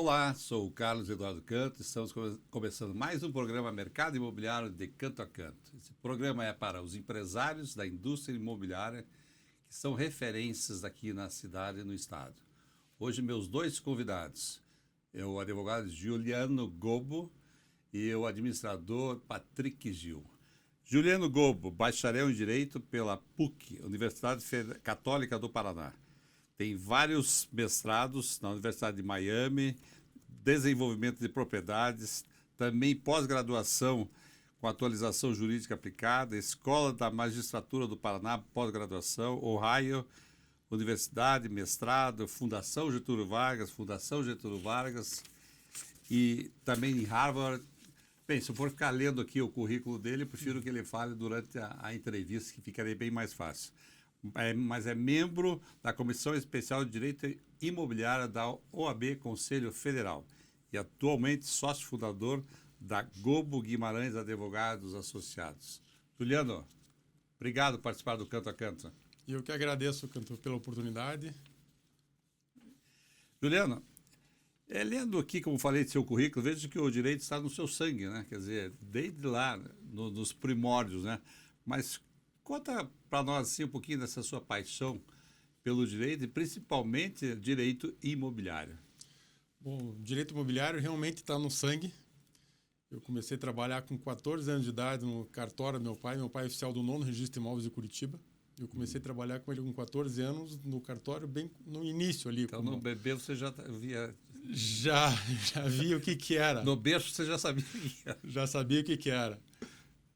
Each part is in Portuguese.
Olá, sou o Carlos Eduardo Canto. Estamos começando mais um programa Mercado Imobiliário de Canto a Canto. Esse programa é para os empresários da indústria imobiliária que são referências aqui na cidade e no estado. Hoje, meus dois convidados é o advogado Juliano Gobo e o administrador Patrick Gil. Juliano Gobo, bacharel em Direito pela PUC, Universidade Católica do Paraná. Tem vários mestrados na Universidade de Miami, desenvolvimento de propriedades, também pós-graduação com atualização jurídica aplicada, Escola da Magistratura do Paraná, pós-graduação, Ohio, Universidade, mestrado, Fundação Getúlio Vargas e também em Harvard. Bem, se eu for ficar lendo aqui o currículo dele, eu prefiro que ele fale durante a entrevista, que ficaria bem mais fácil. Mas é membro da Comissão Especial de Direito Imobiliário da OAB Conselho Federal e atualmente sócio fundador da Gobo Guimarães Advogados Associados. Juliano, obrigado por participar do Canto a Canto. Eu que agradeço, Canto, pela oportunidade. Juliano, lendo aqui, como falei, de seu currículo, vejo que o direito está no seu sangue, né? Quer dizer, desde lá, nos primórdios, né? Mas conta para nós assim, um pouquinho dessa sua paixão pelo direito e principalmente direito imobiliário. Bom, direito imobiliário realmente está no sangue. Eu comecei a trabalhar com 14 anos de idade no cartório do meu pai. Meu pai é oficial do 9º Registro de Imóveis de Curitiba. Eu comecei a trabalhar com ele com 14 anos no cartório, bem no início ali. Então, no bebê você já via... Já via o que era. No berço você já sabia o que era. Já sabia o que era.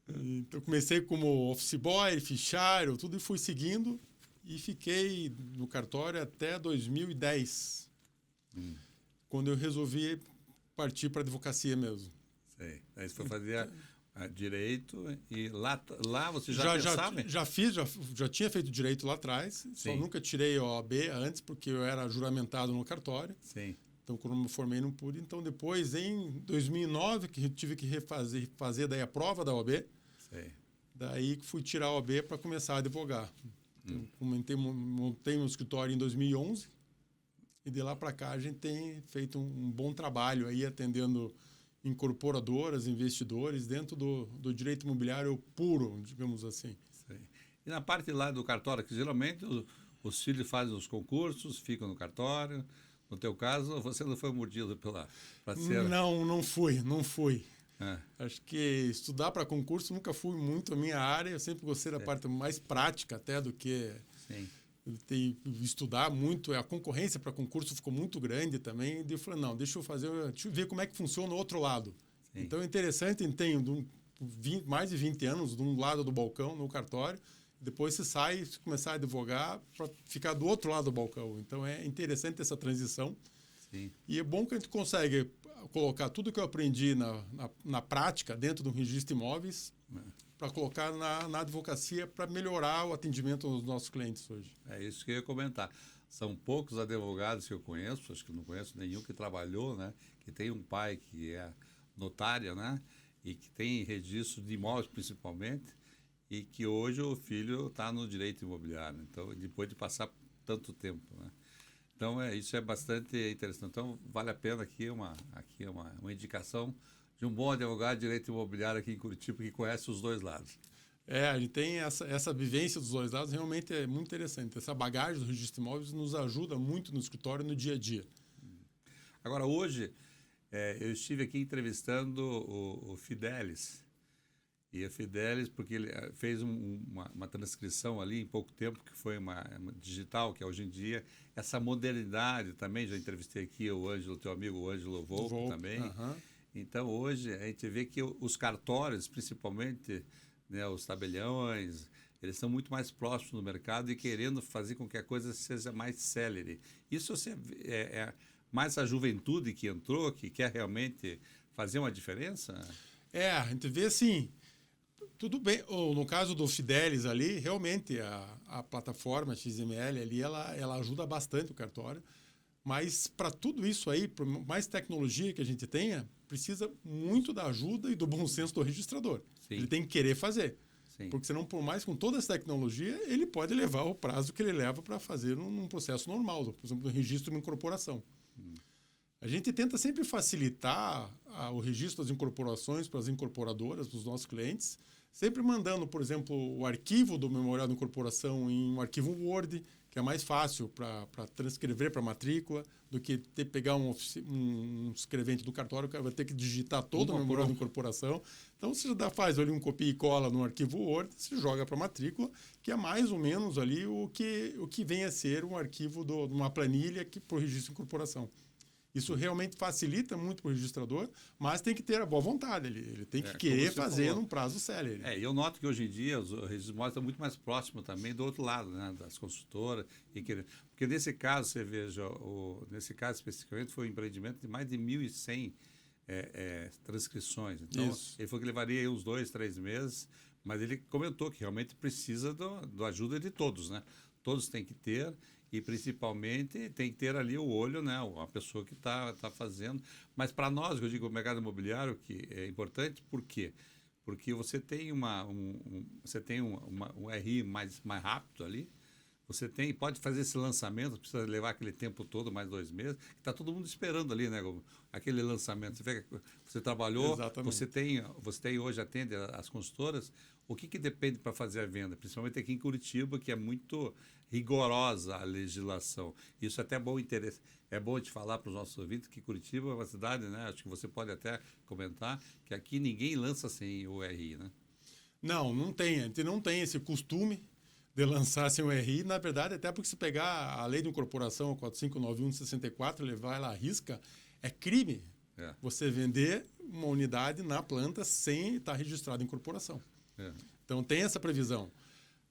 Então, comecei como office boy, fichário, tudo, e fui seguindo e fiquei no cartório até 2010, quando eu resolvi partir para a advocacia mesmo. Sei. Aí você foi fazer direito e lá você já pensava? Já tinha feito direito lá atrás, só nunca tirei a OAB antes, porque eu era juramentado no cartório. Sim. Então, quando eu me formei, não pude. Então, depois, em 2009, que eu tive que fazer daí a prova da OAB. Sei. Daí fui tirar a OAB para começar a advogar. Então, montei meu escritório em 2011 e de lá para cá a gente tem feito um bom trabalho aí atendendo incorporadoras, investidores dentro do direito imobiliário puro, digamos assim. Sei. E na parte lá do cartório, que geralmente os filhos fazem os concursos, ficam no cartório. No teu caso, você não foi mordido pela parceira? Não fui. É. Acho que estudar para concurso nunca fui muito a minha área. Eu sempre gostei da parte mais prática até do que estudar muito. A concorrência para concurso ficou muito grande também. E eu falei, não, deixa eu ver como é que funciona o outro lado. Sim. Então é interessante, tenho mais de 20 anos de um lado do balcão no cartório. Depois você sai e começar a advogar para ficar do outro lado do balcão. Então é interessante essa transição. Sim. E é bom que a gente consegue colocar tudo que eu aprendi na prática dentro do registro de imóveis para colocar na advocacia para melhorar o atendimento aos nossos clientes hoje. É isso que eu ia comentar. São poucos advogados que eu conheço, acho que não conheço nenhum que trabalhou, né? Que tem um pai que é notário, né? E que tem registro de imóveis principalmente, e que hoje o filho está no direito imobiliário. Então, depois de passar tanto tempo, né? Então, isso é bastante interessante. Então, vale a pena aqui uma indicação de um bom advogado de direito imobiliário aqui em Curitiba que conhece os dois lados. A gente tem essa vivência dos dois lados, realmente é muito interessante. Essa bagagem do registro de imóveis nos ajuda muito no escritório, no dia a dia. Agora, hoje, eu estive aqui entrevistando o Fidelis. E a Fidelis, porque ele fez uma transcrição ali em pouco tempo, que foi uma digital, que é hoje em dia, essa modernidade também, já entrevistei aqui o Ângelo, teu amigo, o Ângelo Volpe também. Então, hoje, a gente vê que os cartórios, principalmente, né, os tabeliões, eles estão muito mais próximos do mercado e querendo fazer com que a coisa seja mais célere. Isso é mais a juventude que entrou, que quer realmente fazer uma diferença? A gente vê assim... Tudo bem, no caso do Fidelis ali, realmente a plataforma XML ali, ela ajuda bastante o cartório, mas para tudo isso aí, por mais tecnologia que a gente tenha, precisa muito da ajuda e do bom senso do registrador. Sim. Ele tem que querer fazer, porque senão, por mais com toda essa tecnologia, ele pode levar o prazo que ele leva para fazer num processo normal, por exemplo, no registro de uma incorporação. A gente tenta sempre facilitar o registro das incorporações para as incorporadoras, para os nossos clientes, sempre mandando, por exemplo, o arquivo do memorial de incorporação em um arquivo Word, que é mais fácil para transcrever para a matrícula, do que pegar um escrevente do cartório, que vai ter que digitar todo o memorial de incorporação. Então, você faz ali um copia e cola no arquivo Word, você joga para a matrícula, que é mais ou menos ali o que vem a ser um arquivo de uma planilha para o registro de incorporação. Isso realmente facilita muito para o registrador, mas tem que ter a boa vontade. Ele tem que querer fazer num prazo célere. Eu noto que hoje em dia os registros imóveis estão muito mais próximos também do outro lado, né, das construtoras. Porque nesse caso, você veja, nesse caso especificamente, foi um empreendimento de mais de 1.100 transcrições. Então, ele falou que levaria aí uns 2, 3 meses, mas ele comentou que realmente precisa da ajuda de todos, né? Todos têm que ter. E, principalmente, tem que ter ali o olho, né? A pessoa que está fazendo. Mas, para nós, eu digo, o mercado imobiliário, que é importante, por quê? Porque você tem um RI mais rápido ali, você pode fazer esse lançamento, precisa levar aquele tempo todo, mais 2 meses, que está todo mundo esperando ali, né? Aquele lançamento. Você trabalhou, você tem hoje, atende as consultoras, o que depende para fazer a venda? Principalmente aqui em Curitiba, que é muito rigorosa a legislação. Isso até é bom interesse. É bom te falar para os nossos ouvintes que Curitiba é uma cidade, né? Acho que você pode até comentar que aqui ninguém lança sem o RI, né? Não tem. A gente não tem esse costume de lançar sem o RI. Na verdade, até porque se pegar a lei de incorporação 4591 de 64, levar ela à risca, é crime você vender uma unidade na planta sem estar registrado em incorporação. Então, tem essa previsão.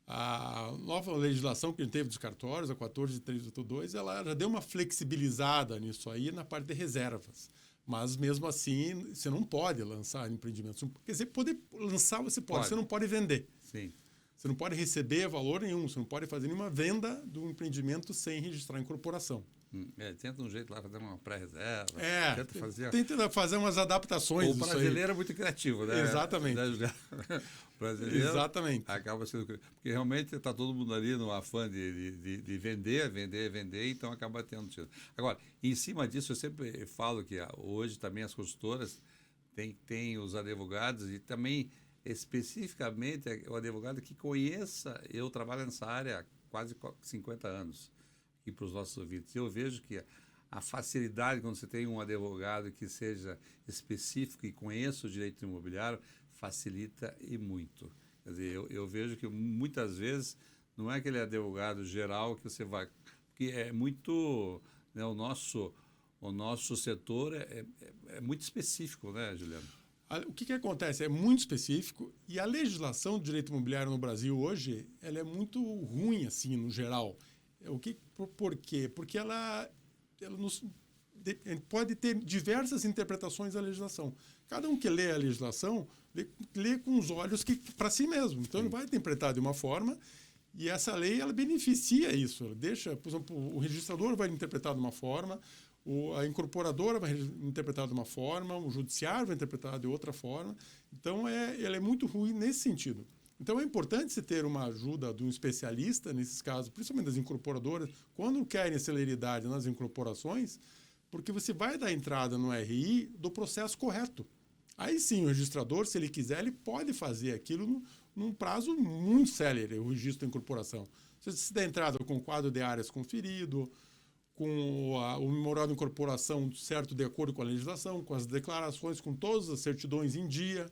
A nova legislação que a gente teve dos cartórios, a 14.382, ela já deu uma flexibilizada nisso aí na parte de reservas. Mas, mesmo assim, você não pode lançar empreendimentos. Quer dizer, poder lançar você pode, você não pode vender. Sim. Você não pode receber valor nenhum, você não pode fazer nenhuma venda do empreendimento sem registrar em incorporação. Tenta um jeito lá fazer uma pré-reserva. Tenta fazer umas adaptações. O brasileiro é muito criativo, né? Exatamente. O brasileiro Exatamente. acaba sendo... Porque realmente está todo mundo ali no afã de vender, então acaba tendo tiro. Agora, em cima disso, eu sempre falo que hoje também as consultoras têm os advogados e também, especificamente, o advogado que conheça. Eu trabalho nessa área há quase 50 anos. E para os nossos ouvintes. Eu vejo que a facilidade, quando você tem um advogado que seja específico e conheça o direito imobiliário, facilita e muito. Quer dizer, eu vejo que muitas vezes não é aquele advogado geral que você vai... Porque é muito... Né, o nosso setor é muito específico, né, Juliano? O que acontece? É muito específico e a legislação do direito imobiliário no Brasil hoje ela é muito ruim, assim, no geral. Por quê? Porque ela pode ter diversas interpretações da legislação. Cada um que lê a legislação, lê com os olhos para si mesmo. Então, ele vai interpretar de uma forma e essa lei ela beneficia isso. Ela deixa, por exemplo, o registrador vai interpretar de uma forma, a incorporadora vai interpretar de uma forma, o judiciário vai interpretar de outra forma. Então, ela é muito ruim nesse sentido. Então, é importante você ter uma ajuda de um especialista, nesses casos, principalmente das incorporadoras, quando querem celeridade nas incorporações, porque você vai dar entrada no RI do processo correto. Aí sim, o registrador, se ele quiser, ele pode fazer aquilo num prazo muito célere, o registro da incorporação. Se der entrada com o quadro de áreas conferido, com o memorial de incorporação certo de acordo com a legislação, com as declarações, com todas as certidões em dia...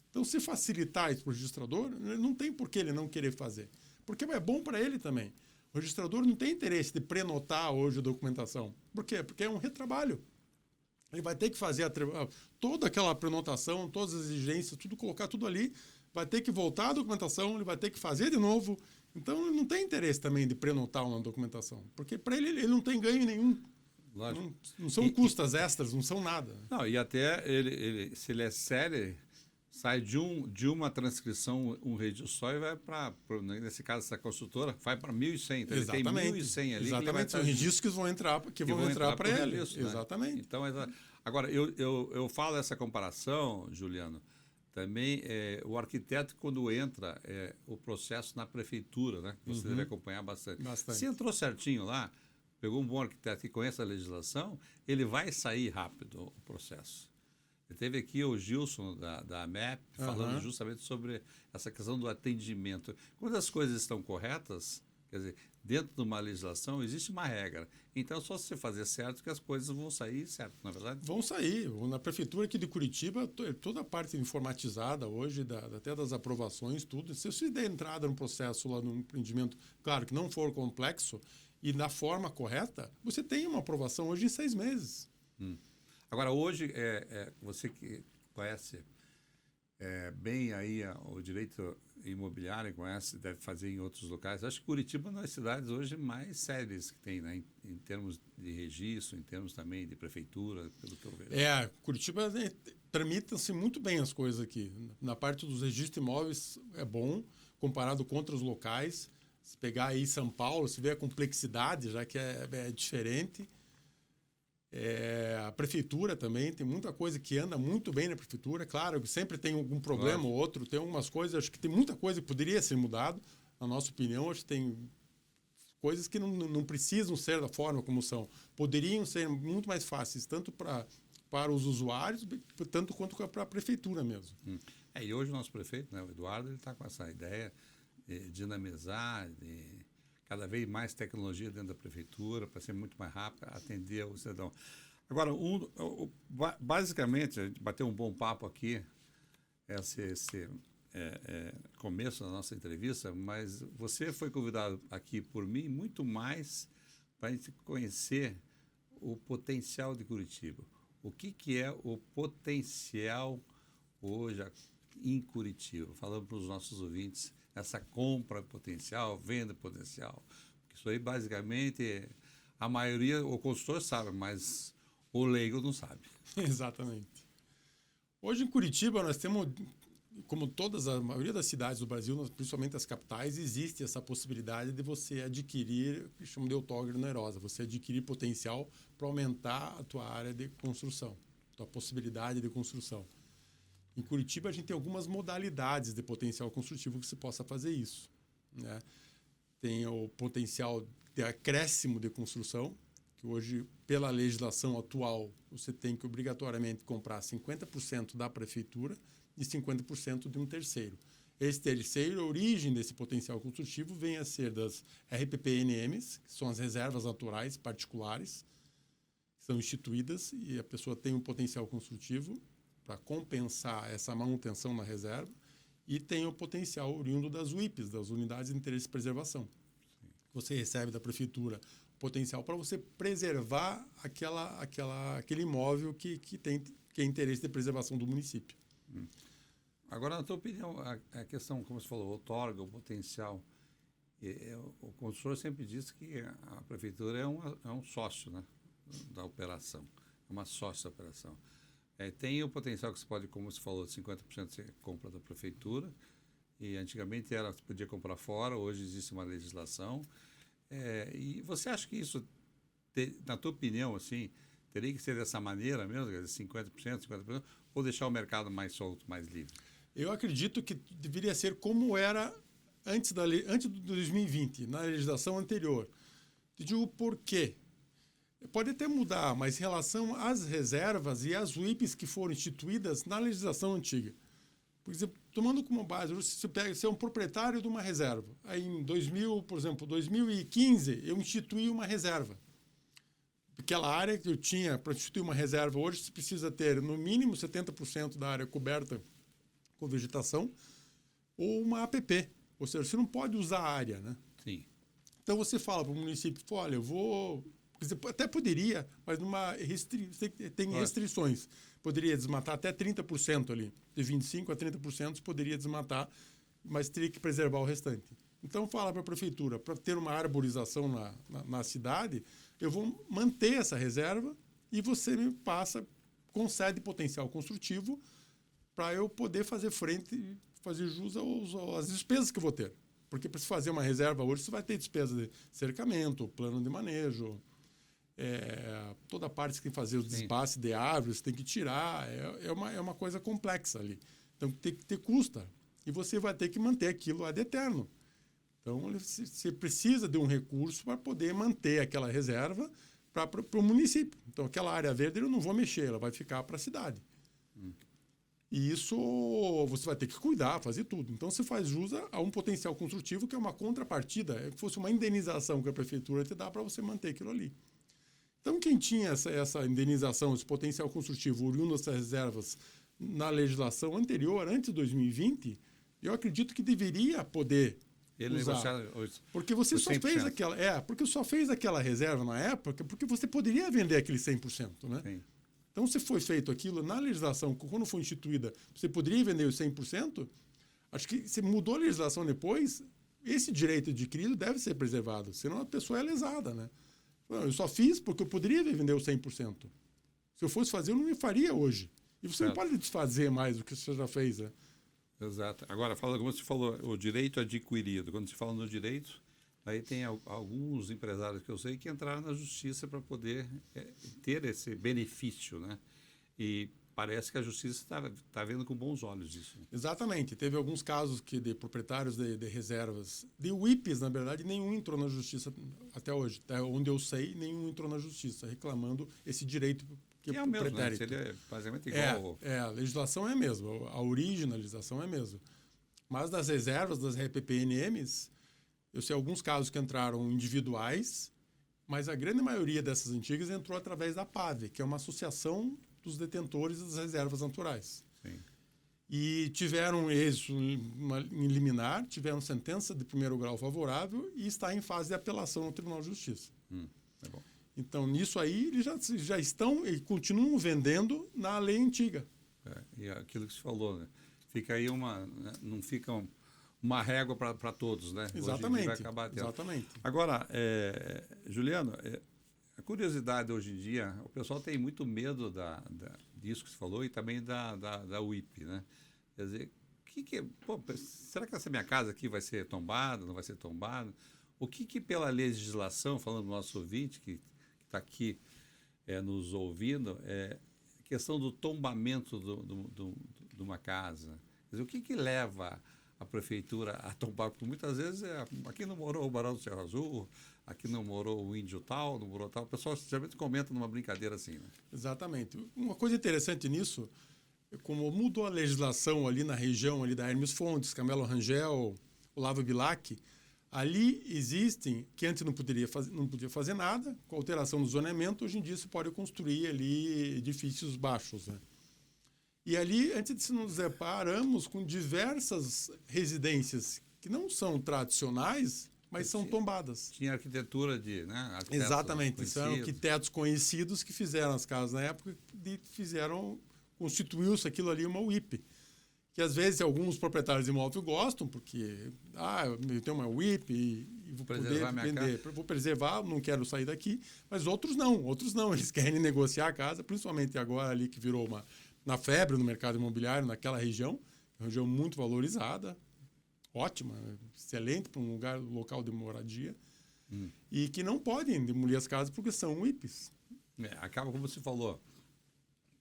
Então, se facilitar isso para o registrador, não tem por que ele não querer fazer. Porque é bom para ele também. O registrador não tem interesse de prenotar hoje a documentação. Por quê? Porque é um retrabalho. Ele vai ter que fazer toda aquela prenotação, todas as exigências, colocar tudo ali. Vai ter que voltar a documentação, ele vai ter que fazer de novo. Então, ele não tem interesse também de prenotar uma documentação. Porque para ele não tem ganho nenhum. Não são custas extras, não são nada. Não, e até se ele é sério... Sai de uma transcrição, um registro só e vai para, nesse caso, essa consultora, vai para 1.100. Então, ele tem 1.100 ali. Exatamente, são registros que vão entrar para ele. Registro, né? Exatamente. Então, agora, eu falo essa comparação, Juliano, também o arquiteto, quando entra o processo na prefeitura, né? Você deve acompanhar bastante. Se entrou certinho lá, pegou um bom arquiteto que conhece a legislação, ele vai sair rápido o processo. Teve aqui o Gilson da AMEP falando justamente sobre essa questão do atendimento. Quando as coisas estão corretas, quer dizer, dentro de uma legislação existe uma regra. Então, só se você fazer certo que as coisas vão sair certo, não é verdade? Vão sair. Na prefeitura aqui de Curitiba, toda a parte informatizada hoje, até das aprovações, tudo. Se você der entrada no processo lá no empreendimento, claro que não for complexo, e na forma correta, você tem uma aprovação hoje em 6 meses. Agora, hoje, você que conhece bem aí o direito imobiliário, conhece, deve fazer em outros locais. Acho que Curitiba é uma das cidades hoje mais sérias que tem, né? Em termos de registro, em termos também de prefeitura, pelo que eu vejo. Curitiba tramitam-se muito bem as coisas aqui. Na parte dos registros de imóveis é bom, comparado com outros locais. Se pegar aí São Paulo, se vê a complexidade, já que é diferente. A prefeitura também, tem muita coisa que anda muito bem na prefeitura. Claro, sempre tem algum problema ou outro, tem algumas coisas, acho que tem muita coisa que poderia ser mudado, na nossa opinião. Acho que tem coisas que não precisam ser da forma como são. Poderiam ser muito mais fáceis, tanto para os usuários, tanto quanto para a prefeitura mesmo. E hoje o nosso prefeito, né, o Eduardo, ele está com essa ideia de dinamizar, de cada vez mais tecnologia dentro da prefeitura, para ser muito mais rápido, atender o cidadão. Agora, basicamente, a gente bateu um bom papo aqui, esse começo da nossa entrevista, mas você foi convidado aqui por mim muito mais para a gente conhecer o potencial de Curitiba. O que é o potencial hoje em Curitiba? Falando para os nossos ouvintes, essa compra potencial, venda potencial. Isso aí, basicamente, a maioria, o consultor sabe, mas o leigo não sabe. Exatamente. Hoje em Curitiba nós temos, como a maioria das cidades do Brasil, principalmente as capitais, existe essa possibilidade de você adquirir, o que chama de outorga onerosa, você adquirir potencial para aumentar a tua área de construção, a tua possibilidade de construção. Em Curitiba, a gente tem algumas modalidades de potencial construtivo que se possa fazer isso, né? Tem o potencial de acréscimo de construção, que hoje, pela legislação atual, você tem que obrigatoriamente comprar 50% da prefeitura e 50% de um terceiro. Esse terceiro, a origem desse potencial construtivo vem a ser das RPPNMs, que são as reservas naturais particulares, que são instituídas e a pessoa tem um potencial construtivo para compensar essa manutenção na reserva, e tem o potencial oriundo das UIPs, das Unidades de Interesse de Preservação. Sim. Você recebe da prefeitura potencial para você preservar aquele imóvel que é interesse de preservação do município. Agora, na tua opinião, a questão, como você falou, outorga, o potencial, o consultor sempre diz que a prefeitura é um sócio, né, da operação, é uma sócia da operação. Tem o potencial que você pode, como você falou, 50% você compra da prefeitura, e antigamente você podia comprar fora, hoje existe uma legislação. E você acha que isso, na tua opinião, assim, teria que ser dessa maneira mesmo, 50%, ou deixar o mercado mais solto, mais livre? Eu acredito que deveria ser como era antes de 2020, na legislação anterior. Te digo por quê. Pode até mudar, mas em relação às reservas e às UIPs que foram instituídas na legislação antiga. Por exemplo, tomando como base, você é um proprietário de uma reserva. Aí em 2015, eu instituí uma reserva. Aquela área que eu tinha para instituir uma reserva, hoje você precisa ter no mínimo 70% da área coberta com vegetação ou uma APP. Ou seja, você não pode usar a área, né? Sim. Então você fala para o município, olha, eu vou... Você até poderia, mas tem restrições. Poderia desmatar até 30% ali. De 25% a 30% poderia desmatar, mas teria que preservar o restante. Então, fala para a prefeitura, para ter uma arborização na cidade, eu vou manter essa reserva e você me concede potencial construtivo para eu poder fazer frente, fazer jus às despesas que eu vou ter. Porque para se fazer uma reserva hoje, você vai ter despesa de cercamento, plano de manejo, toda a parte que tem que fazer os desbates de árvores, tem que tirar, é uma coisa complexa ali. Então, tem que ter custa. E você vai ter que manter aquilo ad eterno. Então, você precisa de um recurso para poder manter aquela reserva para o município. Então, aquela área verde eu não vou mexer, ela vai ficar para a cidade. E isso você vai ter que cuidar, fazer tudo. Então, você faz jus a um potencial construtivo que é uma contrapartida, é que fosse uma indenização que a prefeitura te dá para você manter aquilo ali. Então, quem tinha essa indenização, esse potencial construtivo oriundo dessas reservas na legislação anterior, antes de 2020, eu acredito que deveria poder usar. Porque você só fez porque só fez aquela reserva na época porque você poderia vender aquele 100%, né? Sim. Então, se foi feito aquilo na legislação, quando foi instituída, você poderia vender os 100%, acho que se mudou a legislação depois, esse direito adquirido deve ser preservado, senão a pessoa é lesada, né? Eu só fiz porque eu poderia vender os 100%. Se eu fosse fazer, eu não me faria hoje. E você não pode desfazer mais do que você já fez, né? Exato. Agora, como você falou, o direito adquirido. Quando se fala no direito, aí tem alguns empresários que eu sei que entraram na justiça para poder ter esse benefício, né? E parece que a justiça está vendo com bons olhos isso. Exatamente. Teve alguns casos de proprietários de reservas, de WIPs, na verdade, nenhum entrou na justiça até hoje. Até onde eu sei, nenhum entrou na justiça reclamando esse direito que é o mesmo, né? Seria basicamente igual. A legislação é a mesma, a originalização é a mesma. Mas das reservas, das RPPNMs, eu sei alguns casos que entraram individuais, mas a grande maioria dessas antigas entrou através da PAV, que é uma associação dos detentores das reservas naturais. Sim. E tiveram êxito em liminar, tiveram sentença de primeiro grau favorável e está em fase de apelação no Tribunal de Justiça. É bom. Então, nisso aí, eles já estão e continuam vendendo na lei antiga. E aquilo que você falou, né? Fica aí não fica uma régua para todos, né? Exatamente. Vai acabar tendo. Exatamente. Agora, Juliano, a curiosidade hoje em dia, o pessoal tem muito medo disso que você falou e também da UIP, né? Quer dizer, será que essa minha casa aqui vai ser tombada, não vai ser tombada? O que pela legislação, falando do nosso ouvinte que está aqui nos ouvindo, questão do tombamento de uma casa. Quer dizer, o que leva a prefeitura a tombar? Porque muitas vezes aqui não morou o Barão do Cerro Azul, aqui não morou o índio tal, não morou tal. O pessoal geralmente comenta numa brincadeira assim, né? Exatamente. Uma coisa interessante nisso, como mudou a legislação ali na região ali da Hermes Fontes, Camelo Rangel, Olavo Bilac, ali existem, que antes não podia fazer nada, com a alteração do zoneamento, hoje em dia se pode construir ali edifícios baixos, né? E ali, antes nos deparamos com diversas residências que não são tradicionais, mas são tombadas. Tinha arquitetura de, né? Exatamente, são arquitetos conhecidos que fizeram as casas na época e constituiu-se aquilo ali uma UIP. Que às vezes alguns proprietários de imóvel gostam, porque eu tenho uma WIP e vou poder vender. Vou preservar, não quero sair daqui, mas outros não, eles querem negociar a casa, principalmente agora ali que virou na febre no mercado imobiliário, naquela região muito valorizada, ótima, excelente para um local de moradia, e que não podem demolir as casas porque são WIPs. Acaba, como você falou,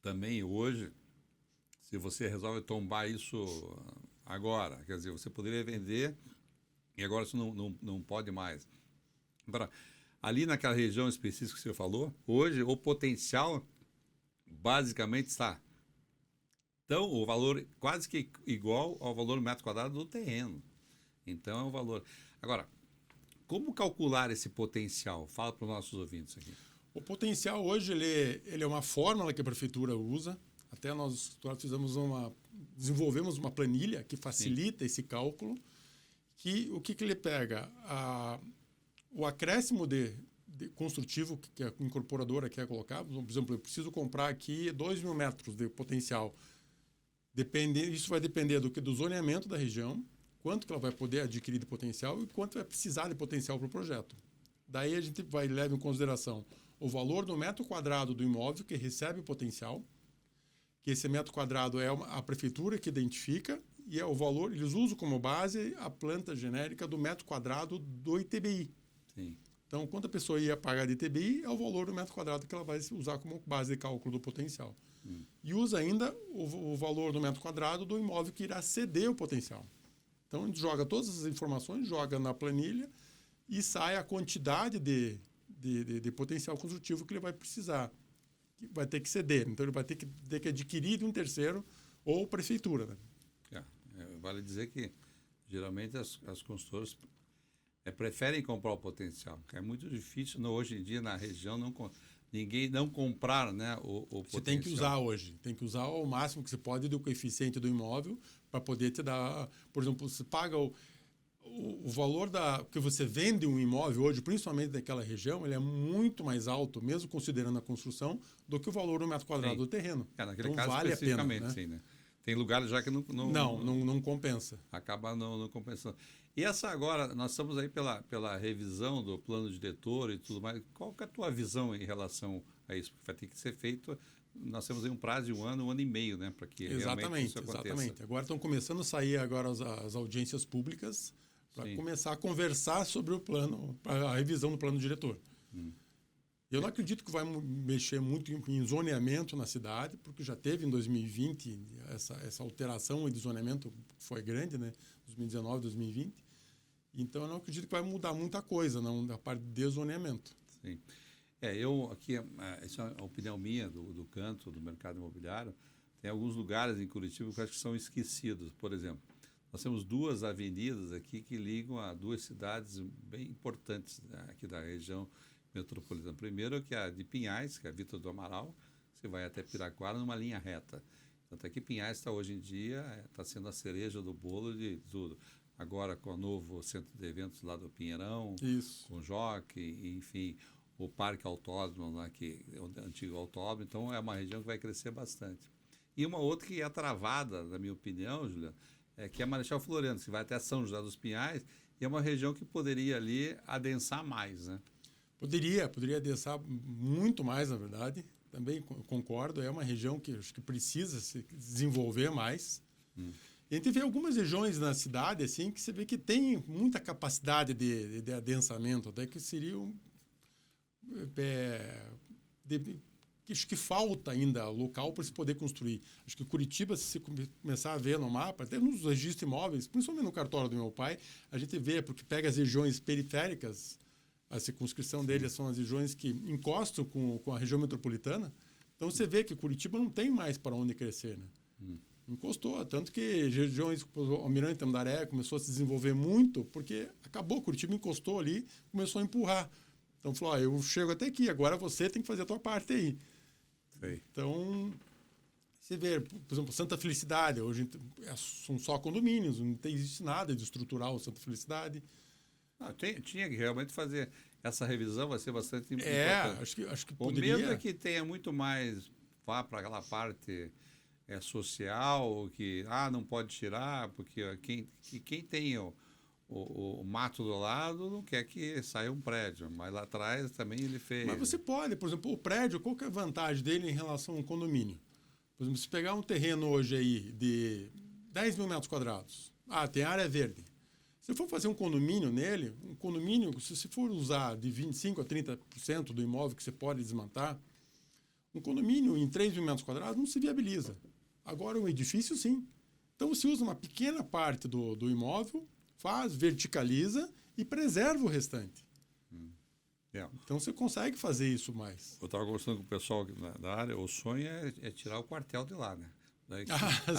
também hoje, se você resolve tombar isso agora, quer dizer, você poderia vender e agora isso não pode mais. Agora, ali naquela região específica que você falou, hoje o potencial basicamente está o valor quase que igual ao valor metro quadrado do terreno. Então é um valor. Agora, como calcular esse potencial? Fala para os nossos ouvintes aqui. O potencial hoje ele é uma fórmula que a prefeitura usa. Até nós desenvolvemos uma planilha que facilita esse cálculo, o que ele pega? O acréscimo de construtivo que a incorporadora quer colocar, por exemplo, eu preciso comprar aqui 2.000 metros de potencial. Isso vai depender do zoneamento da região, quanto que ela vai poder adquirir de potencial e quanto vai precisar de potencial para o projeto. Daí a gente leva em consideração o valor do metro quadrado do imóvel que recebe o potencial, que esse metro quadrado é a prefeitura que identifica, e é o valor, eles usam como base a planta genérica do metro quadrado do ITBI. Sim. Então, quanto a pessoa ia pagar de ITBI, é o valor do metro quadrado que ela vai usar como base de cálculo do potencial. E usa ainda o valor do metro quadrado do imóvel que irá ceder o potencial. Então, a gente joga todas as informações, joga na planilha e sai a quantidade de potencial construtivo que ele vai precisar, que vai ter que ceder. Então, ele vai ter que adquirir de um terceiro ou prefeitura. Né? Vale dizer que, geralmente, as construtoras preferem comprar o potencial, que é muito difícil, hoje em dia, na região, ninguém não comprar, né, o potencial. Você tem que usar hoje. Tem que usar ao máximo que você pode do coeficiente do imóvel para poder te dar... Por exemplo, você paga o valor que você vende um imóvel hoje, principalmente naquela região, ele é muito mais alto, mesmo considerando a construção, do que o valor do metro quadrado do terreno. Naquele então, caso, vale a pena. Né? Sim, né? Tem lugares já que não compensa. Acaba não compensando. E essa agora, nós estamos aí pela revisão do plano diretor e tudo mais. Qual que é a tua visão em relação a isso? Porque vai ter que ser feito, nós temos aí um prazo de um ano e meio, né? Para que realmente isso aconteça. Exatamente. Agora estão começando a sair agora as audiências públicas para começar a conversar sobre o plano, a revisão do plano diretor. Eu não acredito que vai mexer muito em zoneamento na cidade, porque já teve em 2020 essa alteração de zoneamento foi grande, né? 2019, 2020. Então, eu não acredito que vai mudar muita coisa, não, da parte de zoneamento. Sim. Eu aqui, essa é a opinião minha do canto, do mercado imobiliário, tem alguns lugares em Curitiba que eu acho que são esquecidos. Por exemplo, nós temos 2 avenidas aqui que ligam a 2 cidades bem importantes, né, aqui da região metropolitana. Primeiro, que é a de Pinhais, que é a Vitor do Amaral, você vai até Piraquara numa linha reta. Tanto é que Pinhais está hoje em dia, está sendo a cereja do bolo de tudo. Agora com o novo centro de eventos lá do Pinheirão, com o Jockey, enfim, o Parque Autódromo, lá, que é o antigo autódromo. Então, é uma região que vai crescer bastante. E uma outra que é travada, na minha opinião, Juliano, que é a Marechal Floriano, que vai até São José dos Pinhais, e é uma região que poderia ali adensar mais, né? Poderia adensar muito mais, na verdade. Também concordo, é uma região que acho que precisa se desenvolver mais. E a gente vê algumas regiões na cidade assim que você vê que tem muita capacidade de adensamento, até que seriam acho que falta ainda local para se poder construir. Acho que Curitiba, se você começar a ver no mapa, até nos registros imóveis, principalmente no cartório do meu pai, a gente vê, porque pega as regiões periféricas, a circunscrição deles são as regiões que encostam com a região metropolitana. Então, você vê que Curitiba não tem mais para onde crescer, né? Encostou, tanto que regiões, o Almirante Tamandaré começou a se desenvolver muito, porque acabou, Curitiba encostou ali, começou a empurrar. Então, falou, eu chego até aqui, agora você tem que fazer a tua parte aí. Sim. Então, você vê, por exemplo, Santa Felicidade, hoje são só condomínios, não existe nada de estrutural Santa Felicidade. Tinha que realmente fazer essa revisão, vai ser bastante importante. Acho que poderia. O medo é que tenha muito mais, vá para aquela parte social, que não pode tirar, porque quem tem o mato do lado não quer que saia um prédio, mas lá atrás também ele fez... Mas você pode, por exemplo, o prédio, qual que é a vantagem dele em relação a um condomínio? Por exemplo, se pegar um terreno hoje aí de 10 mil metros quadrados, tem área verde. Se for fazer um condomínio nele, se você for usar de 25% a 30% do imóvel que você pode desmontar, um condomínio em 3 mil metros quadrados não se viabiliza. Agora, um edifício, sim. Então, você usa uma pequena parte do imóvel, verticaliza e preserva o restante. Então, você consegue fazer isso mais. Eu estava conversando com o pessoal da área, o sonho é tirar o quartel de lá, né?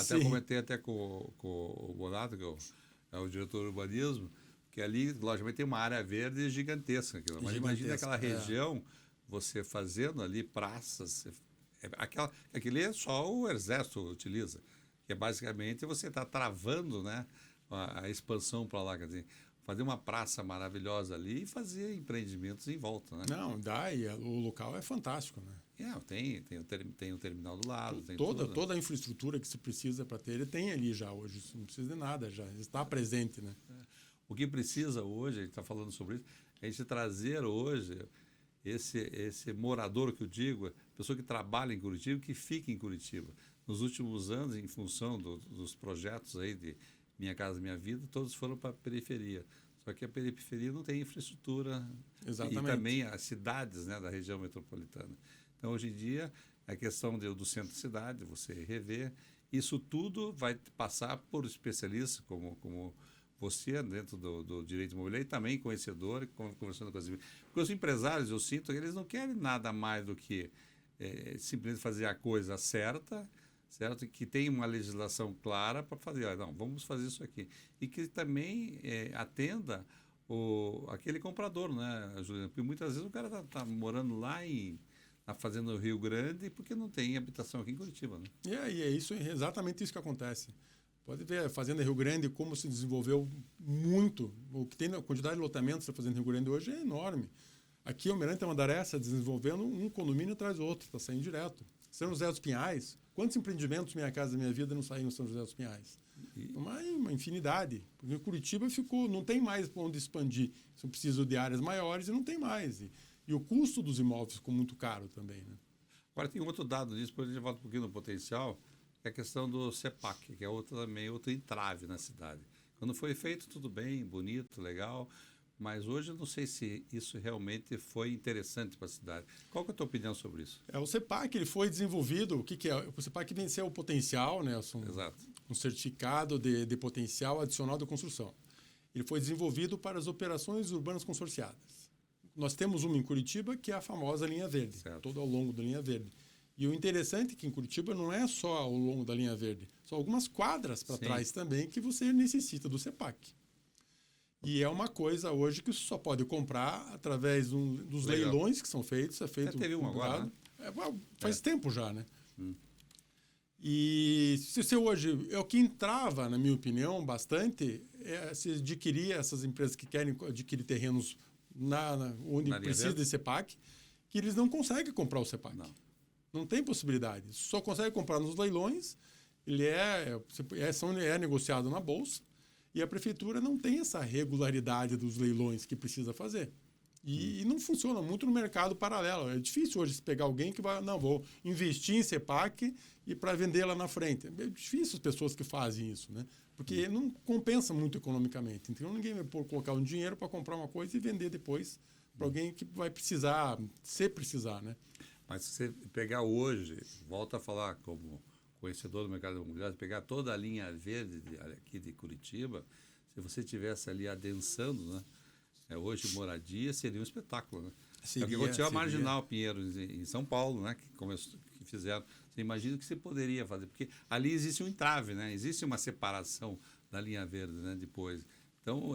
Sim. Comentei até com o Bonato, que é o diretor do urbanismo, que ali, logicamente, tem uma área verde gigantesca. Mas imagina aquela região, você fazendo ali praças, aquele é só o exército utiliza, que é basicamente você está travando, né, a expansão para lá, quer dizer, fazer uma praça maravilhosa ali e fazer empreendimentos em volta, né? Não, dá, e o local é fantástico, né? Tem o terminal do lado, tem toda a infraestrutura que se precisa para ter, ele tem ali já hoje, não precisa de nada, já está presente, né? O que precisa hoje, a gente está falando sobre isso, é a gente trazer hoje esse morador que eu digo, pessoa que trabalha em Curitiba, que fica em Curitiba. Nos últimos anos, em função dos projetos aí de Minha Casa Minha Vida, todos foram para a periferia. Só que a periferia não tem infraestrutura. Exatamente. E também as cidades, né, da região metropolitana. Então, hoje em dia, a questão do centro-cidade, você rever, isso tudo vai passar por especialistas como você, dentro do direito imobiliário, e também conhecedor, e conversando com as empresas. Porque os empresários, eu sinto que eles não querem nada mais do que simplesmente fazer a coisa certa, certo? E que tem uma legislação clara para fazer, olha, não, vamos fazer isso aqui. E que também atenda aquele comprador, né, Juliana? Porque muitas vezes o cara tá morando lá na fazenda do Rio Grande porque não tem habitação aqui em Curitiba, né? E é exatamente isso que acontece. Pode ver a Fazenda Rio Grande como se desenvolveu muito. O que tem na quantidade de lotamentos da Fazenda Rio Grande hoje é enorme. Aqui, o Almirante Tamandaré está desenvolvendo um condomínio atrás do outro, está saindo direto. São José dos Pinhais, quantos empreendimentos Minha Casa Minha Vida não saíram em São José dos Pinhais? Uma infinidade. Porque Curitiba não tem mais para onde expandir. Você precisa de áreas maiores e não tem mais. E o custo dos imóveis ficou muito caro também, né? Agora, tem outro dado disso, depois a gente volta um pouquinho no potencial, que é a questão do CEPAC, que é outro entrave na cidade. Quando foi feito, tudo bem, bonito, legal, mas hoje eu não sei se isso realmente foi interessante para a cidade. Qual que é a tua opinião sobre isso? O CEPAC ele foi desenvolvido, o que é? O CEPAC venceu o potencial, né? Exato. Um certificado de potencial adicional da construção. Ele foi desenvolvido para as operações urbanas consorciadas. Nós temos uma em Curitiba, que é a famosa linha verde, certo, todo ao longo da linha verde. E o interessante é que em Curitiba não é só ao longo da linha verde, são algumas quadras para trás também que você necessita do CEPAC. E é uma coisa hoje que você só pode comprar através dos leilões que são feitos. Teve um agora, né? Faz tempo já, né? E se hoje, o que entrava, na minha opinião, bastante, se adquirir essas empresas que querem adquirir terrenos onde precisa de CEPAC, que eles não conseguem comprar o CEPAC. Não tem possibilidade. Só consegue comprar nos leilões, ele é negociado na Bolsa, e a prefeitura não tem essa regularidade dos leilões que precisa fazer. E não funciona muito no mercado paralelo. É difícil hoje pegar alguém que vai, não, vou investir em CEPAC e para vender lá na frente. É difícil as pessoas que fazem isso, né? Porque não compensa muito economicamente. Então, ninguém vai colocar um dinheiro para comprar uma coisa e vender depois para alguém que vai precisar, se precisar, né? Mas se você pegar hoje, volta a falar como conhecedor do mercado imobiliário, pegar toda a linha verde aqui de Curitiba, se você tivesse ali adensando, né? Hoje, moradia seria um espetáculo, né? É o que aconteceu a Marginal Pinheiro, em São Paulo, né? Que fizeram. Você imagina o que você poderia fazer, porque ali existe um entrave, né? Existe uma separação da linha verde, né? Depois. Então,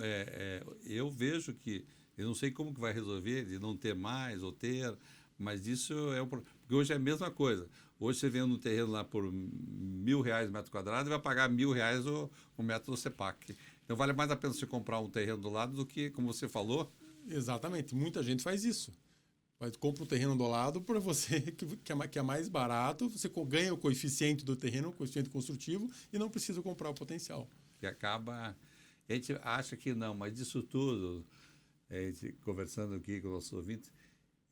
eu vejo que, eu não sei como que vai resolver, de não ter mais ou ter, mas isso é um problema. Porque hoje é a mesma coisa. Hoje você vende um terreno lá por R$1.000 metro quadrado e vai pagar R$1.000 o metro do CEPAC. Então, vale mais a pena você comprar um terreno do lado do que, como você falou... Exatamente. Muita gente faz isso. Compra um terreno do lado para você, que é mais barato, você ganha o coeficiente do terreno, o coeficiente construtivo, e não precisa comprar o potencial. Que acaba... A gente acha que não, mas isso tudo, conversando aqui com o nosso ouvinte,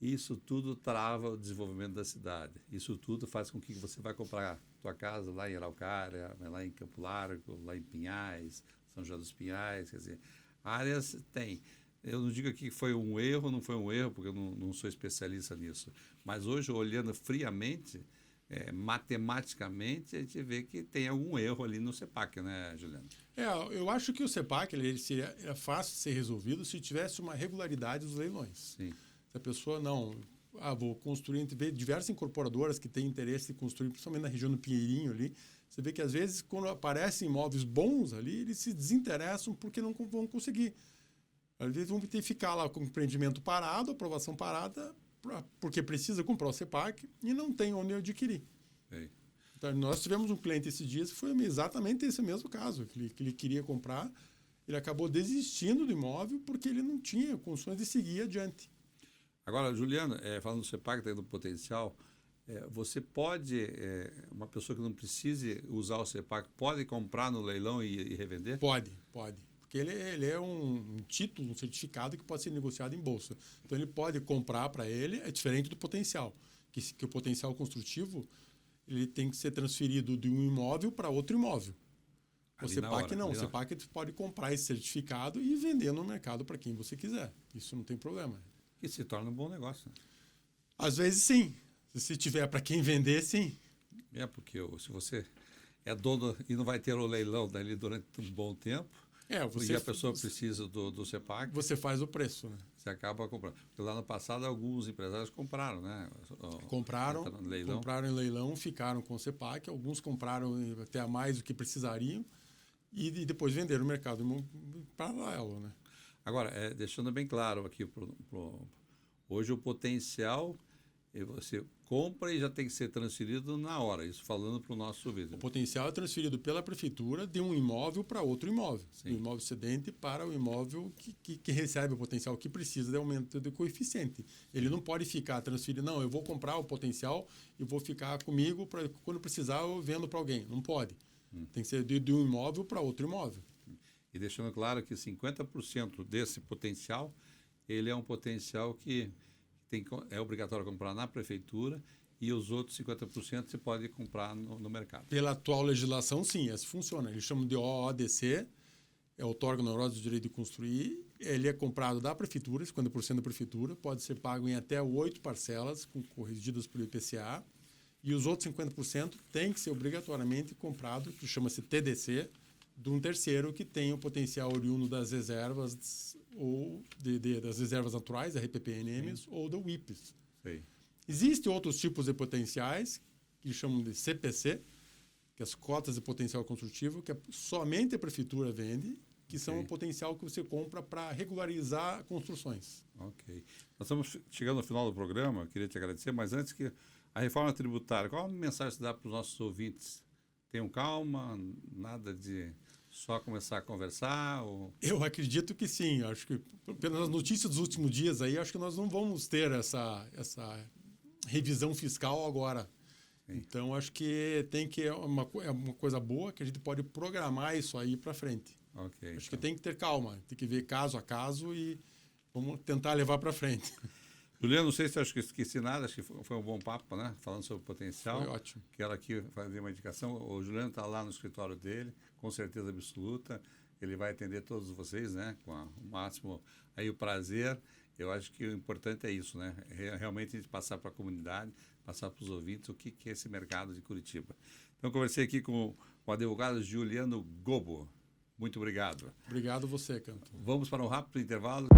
isso tudo trava o desenvolvimento da cidade. Isso tudo faz com que você vai comprar tua casa lá em Araucária, lá em Campo Largo, lá em Pinhais, São José dos Pinhais, quer dizer, áreas tem. Eu não digo aqui que foi um erro, não foi um erro, porque eu não sou especialista nisso. Mas hoje, olhando friamente, matematicamente, a gente vê que tem algum erro ali no CEPAC, né, Juliano? Eu acho que o CEPAC ele seria fácil de ser resolvido se tivesse uma regularidade dos leilões. Sim. Se a pessoa vou construir, a gente vê diversas incorporadoras que têm interesse em construir, principalmente na região do Pinheirinho ali, você vê que às vezes quando aparecem imóveis bons ali, eles se desinteressam porque não vão conseguir. Às vezes vão ter que ficar lá com o empreendimento parado, aprovação parada, porque precisa comprar o CEPAC e não tem onde adquirir. Então, nós tivemos um cliente esses dias que foi exatamente esse mesmo caso, que ele queria comprar, ele acabou desistindo do imóvel porque ele não tinha condições de seguir adiante. Agora, Juliano, falando do CEPAC, está aí do potencial, você pode, uma pessoa que não precise usar o CEPAC, pode comprar no leilão e revender? Pode. Porque ele é um título, um certificado que pode ser negociado em bolsa. Então, ele pode comprar para ele, é diferente do potencial, que o potencial construtivo ele tem que ser transferido de um imóvel para outro imóvel. O CEPAC não. O CEPAC pode comprar esse certificado e vender no mercado para quem você quiser. Isso não tem problema. E se torna um bom negócio. Né? Às vezes, sim. Se tiver para quem vender, sim. Porque se você é dono e não vai ter o leilão dali durante um bom tempo, E a pessoa precisa do CEPAC. Você faz o preço, né? Você acaba comprando. Porque lá no passado, alguns empresários compraram, né? Compraram em leilão, ficaram com o CEPAC. Alguns compraram até a mais do que precisariam e depois venderam no mercado paralelo, né? Agora, deixando bem claro aqui, hoje o potencial, você compra e já tem que ser transferido na hora, isso falando para o nosso ouvinte. O potencial é transferido pela prefeitura de um imóvel para outro imóvel. Sim. Do imóvel cedente para o imóvel que recebe o potencial, que precisa de aumento de coeficiente. Ele não pode ficar transferindo, não, eu vou comprar o potencial e vou ficar comigo, quando precisar eu vendo para alguém. Não pode. Tem que ser de um imóvel para outro imóvel. E deixando claro que 50% desse potencial, ele é um potencial que é obrigatório comprar na prefeitura e os outros 50% você pode comprar no mercado. Pela atual legislação, sim, assim funciona. Eles chamam de OODC, é outorga onerosa do direito de construir. Ele é comprado da prefeitura, 50% da prefeitura, pode ser pago em até 8 parcelas, corrigidas pelo IPCA. E os outros 50% tem que ser obrigatoriamente comprado, que chama-se TDC, de um terceiro que tem o potencial oriundo das reservas ou das reservas naturais, RPPNMs, ou da WIPs. Sim. Existem outros tipos de potenciais, que chamam de CPC, que é as cotas de potencial construtivo, que somente a prefeitura vende, que são o potencial que você compra para regularizar construções. Ok. Nós estamos chegando ao final do programa, queria te agradecer, mas antes que a reforma tributária, qual a mensagem você dá para os nossos ouvintes? Tenham calma, nada de só começar a conversar? Ou... Eu acredito que sim. Acho que, pelas notícias dos últimos dias aí, acho que nós não vamos ter essa revisão fiscal agora. Sim. Então, acho que é uma coisa boa, que a gente pode programar isso aí para frente. Okay, acho que tem que ter calma, tem que ver caso a caso e vamos tentar levar para frente. Juliano, não sei se eu acho que esqueci nada, acho que foi um bom papo, né? Falando sobre o potencial. Foi ótimo. Quero aqui fazer uma indicação. O Juliano está lá no escritório dele, com certeza absoluta. Ele vai atender todos vocês, né? Com o máximo aí o prazer. Eu acho que o importante é isso, né? Realmente a gente passar para a comunidade, passar para os ouvintes o que é esse mercado de Curitiba. Então, eu conversei aqui com o advogado Juliano Gobo. Muito obrigado. Obrigado você, Canto. Vamos para um rápido intervalo.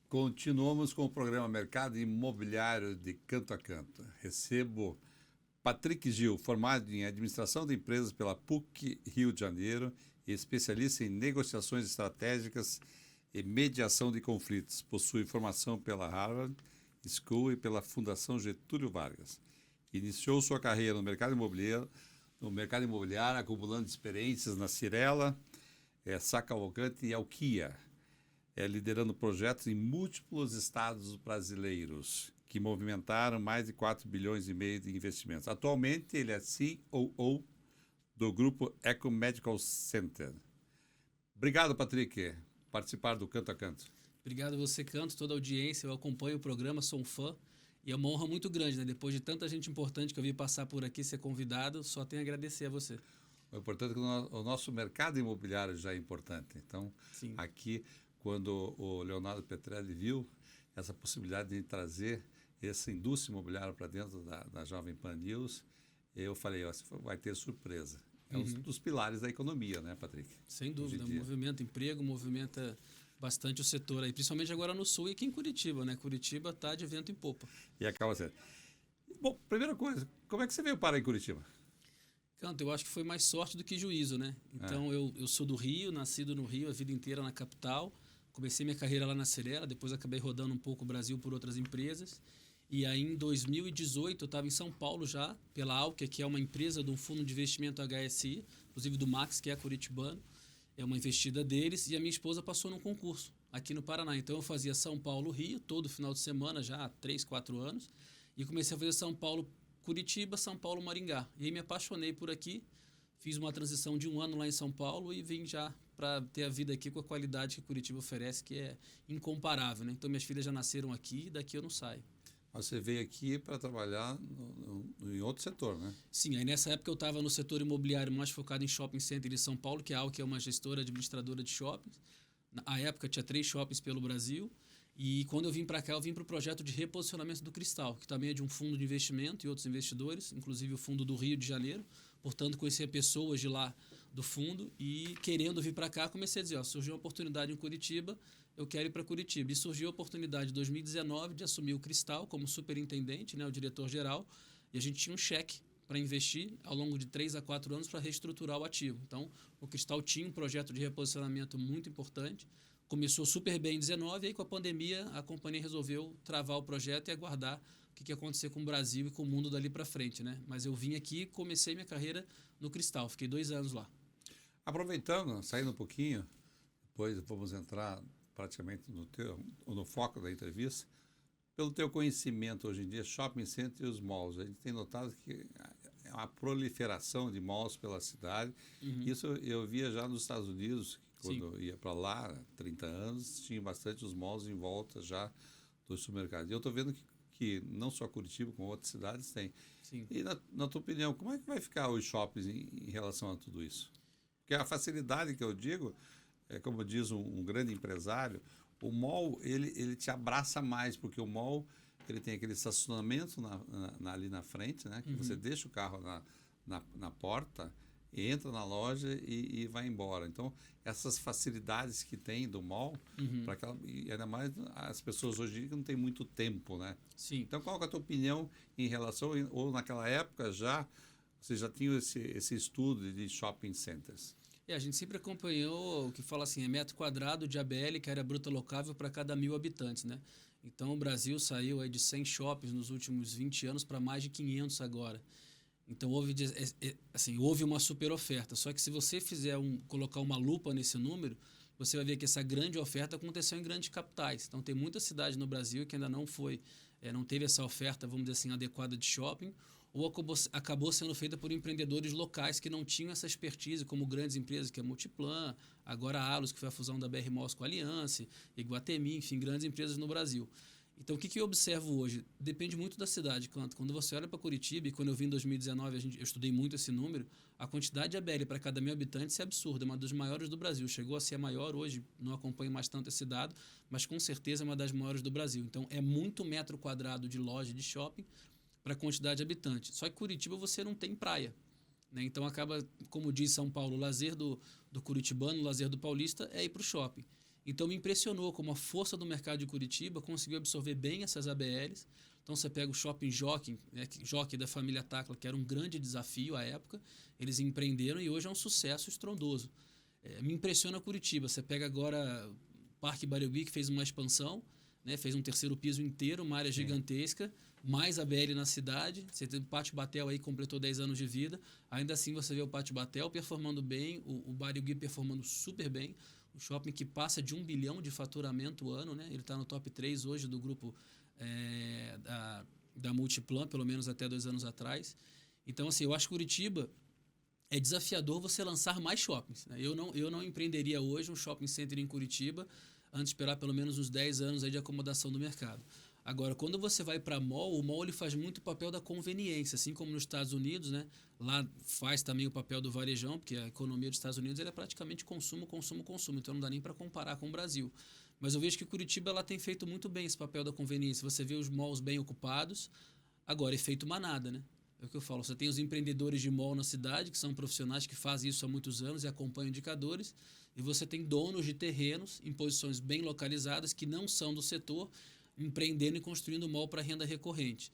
Continuamos com o programa Mercado Imobiliário de Canto a Canto. Recebo Patrick Gil, formado em Administração de Empresas pela PUC Rio de Janeiro e especialista em negociações estratégicas e mediação de conflitos. Possui formação pela Harvard School e pela Fundação Getúlio Vargas. Iniciou sua carreira no mercado imobiliário, acumulando experiências na Cirela, Sá Cavalcante e Alquia. Liderando projetos em múltiplos estados brasileiros, que movimentaram mais de 4,5 bilhões de investimentos. Atualmente, ele é COO do grupo Eco Medical Center. Obrigado, Patrick, por participar do Canto a Canto. Obrigado a você, Canto, toda a audiência. Eu acompanho o programa, sou um fã. E é uma honra muito grande, né? Depois de tanta gente importante que eu vi passar por aqui, ser convidado, só tenho a agradecer a você. O importante é que o nosso mercado imobiliário já é importante. Então, sim, aqui... Quando o Leonardo Petrelli viu essa possibilidade de trazer essa indústria imobiliária para dentro da Jovem Pan News, eu falei, vai ter surpresa. É um dos pilares da economia, né, Patrick? Sem dúvida, movimenta emprego, movimenta bastante o setor aí, principalmente agora no Sul e aqui em Curitiba, né? Curitiba está de vento em popa. E acaba sendo. Bom, primeira coisa, como é que você veio parar em Curitiba? Canto, eu acho que foi mais sorte do que juízo, né? Então, eu sou do Rio, nascido no Rio, a vida inteira na capital. Comecei minha carreira lá na Cirela, depois acabei rodando um pouco o Brasil por outras empresas. E aí, em 2018, eu estava em São Paulo já, pela Alquia, que é uma empresa de um fundo de investimento HSI, inclusive do Max, que é curitibano. É uma investida deles. E a minha esposa passou num concurso aqui no Paraná. Então, eu fazia São Paulo-Rio, todo final de semana, já há 3, 4 anos. E comecei a fazer São Paulo-Curitiba, São Paulo-Maringá. E aí me apaixonei por aqui. Fiz uma transição de 1 ano lá em São Paulo e vim já para ter a vida aqui com a qualidade que Curitiba oferece, que é incomparável, né? Então, minhas filhas já nasceram aqui e daqui eu não saio. Você veio aqui para trabalhar em outro setor, né? Sim, aí nessa época eu estava no setor imobiliário mais focado em shopping center em São Paulo, que é a Alquia, que é uma gestora administradora de shoppings. Na época tinha 3 shoppings pelo Brasil E quando eu vim para cá, eu vim para o projeto de reposicionamento do Cristal, que também é de um fundo de investimento e outros investidores, inclusive o fundo do Rio de Janeiro. Portanto, conhecia pessoas de lá do fundo e, querendo vir para cá, comecei a dizer, surgiu uma oportunidade em Curitiba, eu quero ir para Curitiba. E surgiu a oportunidade em 2019 de assumir o Cristal como superintendente, né, o diretor-geral, e a gente tinha um cheque para investir ao longo de 3 a 4 anos para reestruturar o ativo. Então, o Cristal tinha um projeto de reposicionamento muito importante, começou super bem em 19, e aí com a pandemia a companhia resolveu travar o projeto e aguardar o que ia acontecer com o Brasil e com o mundo dali para frente, né? Mas eu vim aqui e comecei minha carreira no Cristal, fiquei 2 anos lá. Aproveitando, saindo um pouquinho, depois vamos entrar praticamente no foco da entrevista, pelo teu conhecimento hoje em dia, shopping center e os malls, a gente tem notado que é uma proliferação de malls pela cidade. Isso eu via já nos Estados Unidos, quando eu ia para lá, há 30 anos, tinha bastante os malls em volta já dos supermercados. E eu estou vendo que não só Curitiba, como outras cidades tem. Sim. E na tua opinião, como é que vai ficar os shoppings em relação a tudo isso? Porque a facilidade que eu digo, é como diz um grande empresário, o mall ele te abraça mais, porque o mall ele tem aquele estacionamento ali na frente, né? Que você deixa o carro na porta, entra na loja e vai embora. Então, essas facilidades que tem do mall, e ainda mais as pessoas hoje em dia que não tem muito tempo, né? Sim. Então, qual é a tua opinião em relação, ou naquela época você já tinha esse estudo de shopping centers? A gente sempre acompanhou o que fala assim, é metro quadrado de ABL, que área bruta locável para cada 1.000 habitantes, né? Então, o Brasil saiu aí de 100 shoppings nos últimos 20 anos para mais de 500 agora. Então, houve uma super oferta. Só que se você colocar uma lupa nesse número, você vai ver que essa grande oferta aconteceu em grandes capitais. Então, tem muita cidade no Brasil que ainda não teve essa oferta, vamos dizer assim, adequada de shopping, ou acabou sendo feita por empreendedores locais que não tinham essa expertise, como grandes empresas, que é Multiplan, agora a Allos, que foi a fusão da BR Malls com a Aliança, Iguatemi, enfim, grandes empresas no Brasil. Então, o que eu observo hoje? Depende muito da cidade. Quando você olha para Curitiba, e quando eu vim em 2019, eu estudei muito esse número, a quantidade de ABL para cada 1.000 habitantes é absurda, é uma das maiores do Brasil. Chegou a ser a maior, hoje não acompanho mais tanto esse dado, mas com certeza é uma das maiores do Brasil. Então, é muito metro quadrado de loja de shopping para a quantidade de habitantes. Só que Curitiba você não tem praia, né? Então, acaba, como diz São Paulo, o lazer do curitibano, o lazer do paulista é ir para o shopping. Então, me impressionou como a força do mercado de Curitiba conseguiu absorver bem essas ABLs. Então, você pega o Shopping Jockey, né, Jockey da família Tacla, que era um grande desafio à época. Eles empreenderam e hoje é um sucesso estrondoso. Me impressiona Curitiba. Você pega agora o Parque Barigui, que fez uma expansão, né, fez um terceiro piso inteiro, uma área gigantesca, mais ABL na cidade. Você tem o Pátio Batel aí, completou 10 anos de vida. Ainda assim, você vê o Pátio Batel performando bem, o Barigui performando super bem. Um shopping que passa de 1 bilhão de faturamento ano, né? Ele está no top 3 hoje do grupo da Multiplan, pelo menos até 2 anos atrás. Então, assim, eu acho que Curitiba é desafiador você lançar mais shoppings, né? Eu não empreenderia hoje um shopping center em Curitiba antes de esperar pelo menos uns 10 anos aí de acomodação do mercado. Agora, quando você vai para mall, o mall ele faz muito o papel da conveniência, assim como nos Estados Unidos, né? Lá faz também o papel do varejão, porque a economia dos Estados Unidos é praticamente consumo, então não dá nem para comparar com o Brasil. Mas eu vejo que Curitiba ela tem feito muito bem esse papel da conveniência. Você vê os malls bem ocupados, agora efeito manada, né? É o que eu falo, você tem os empreendedores de mall na cidade, que são profissionais que fazem isso há muitos anos e acompanham indicadores, e você tem donos de terrenos em posições bem localizadas que não são do setor, empreendendo e construindo mall para renda recorrente.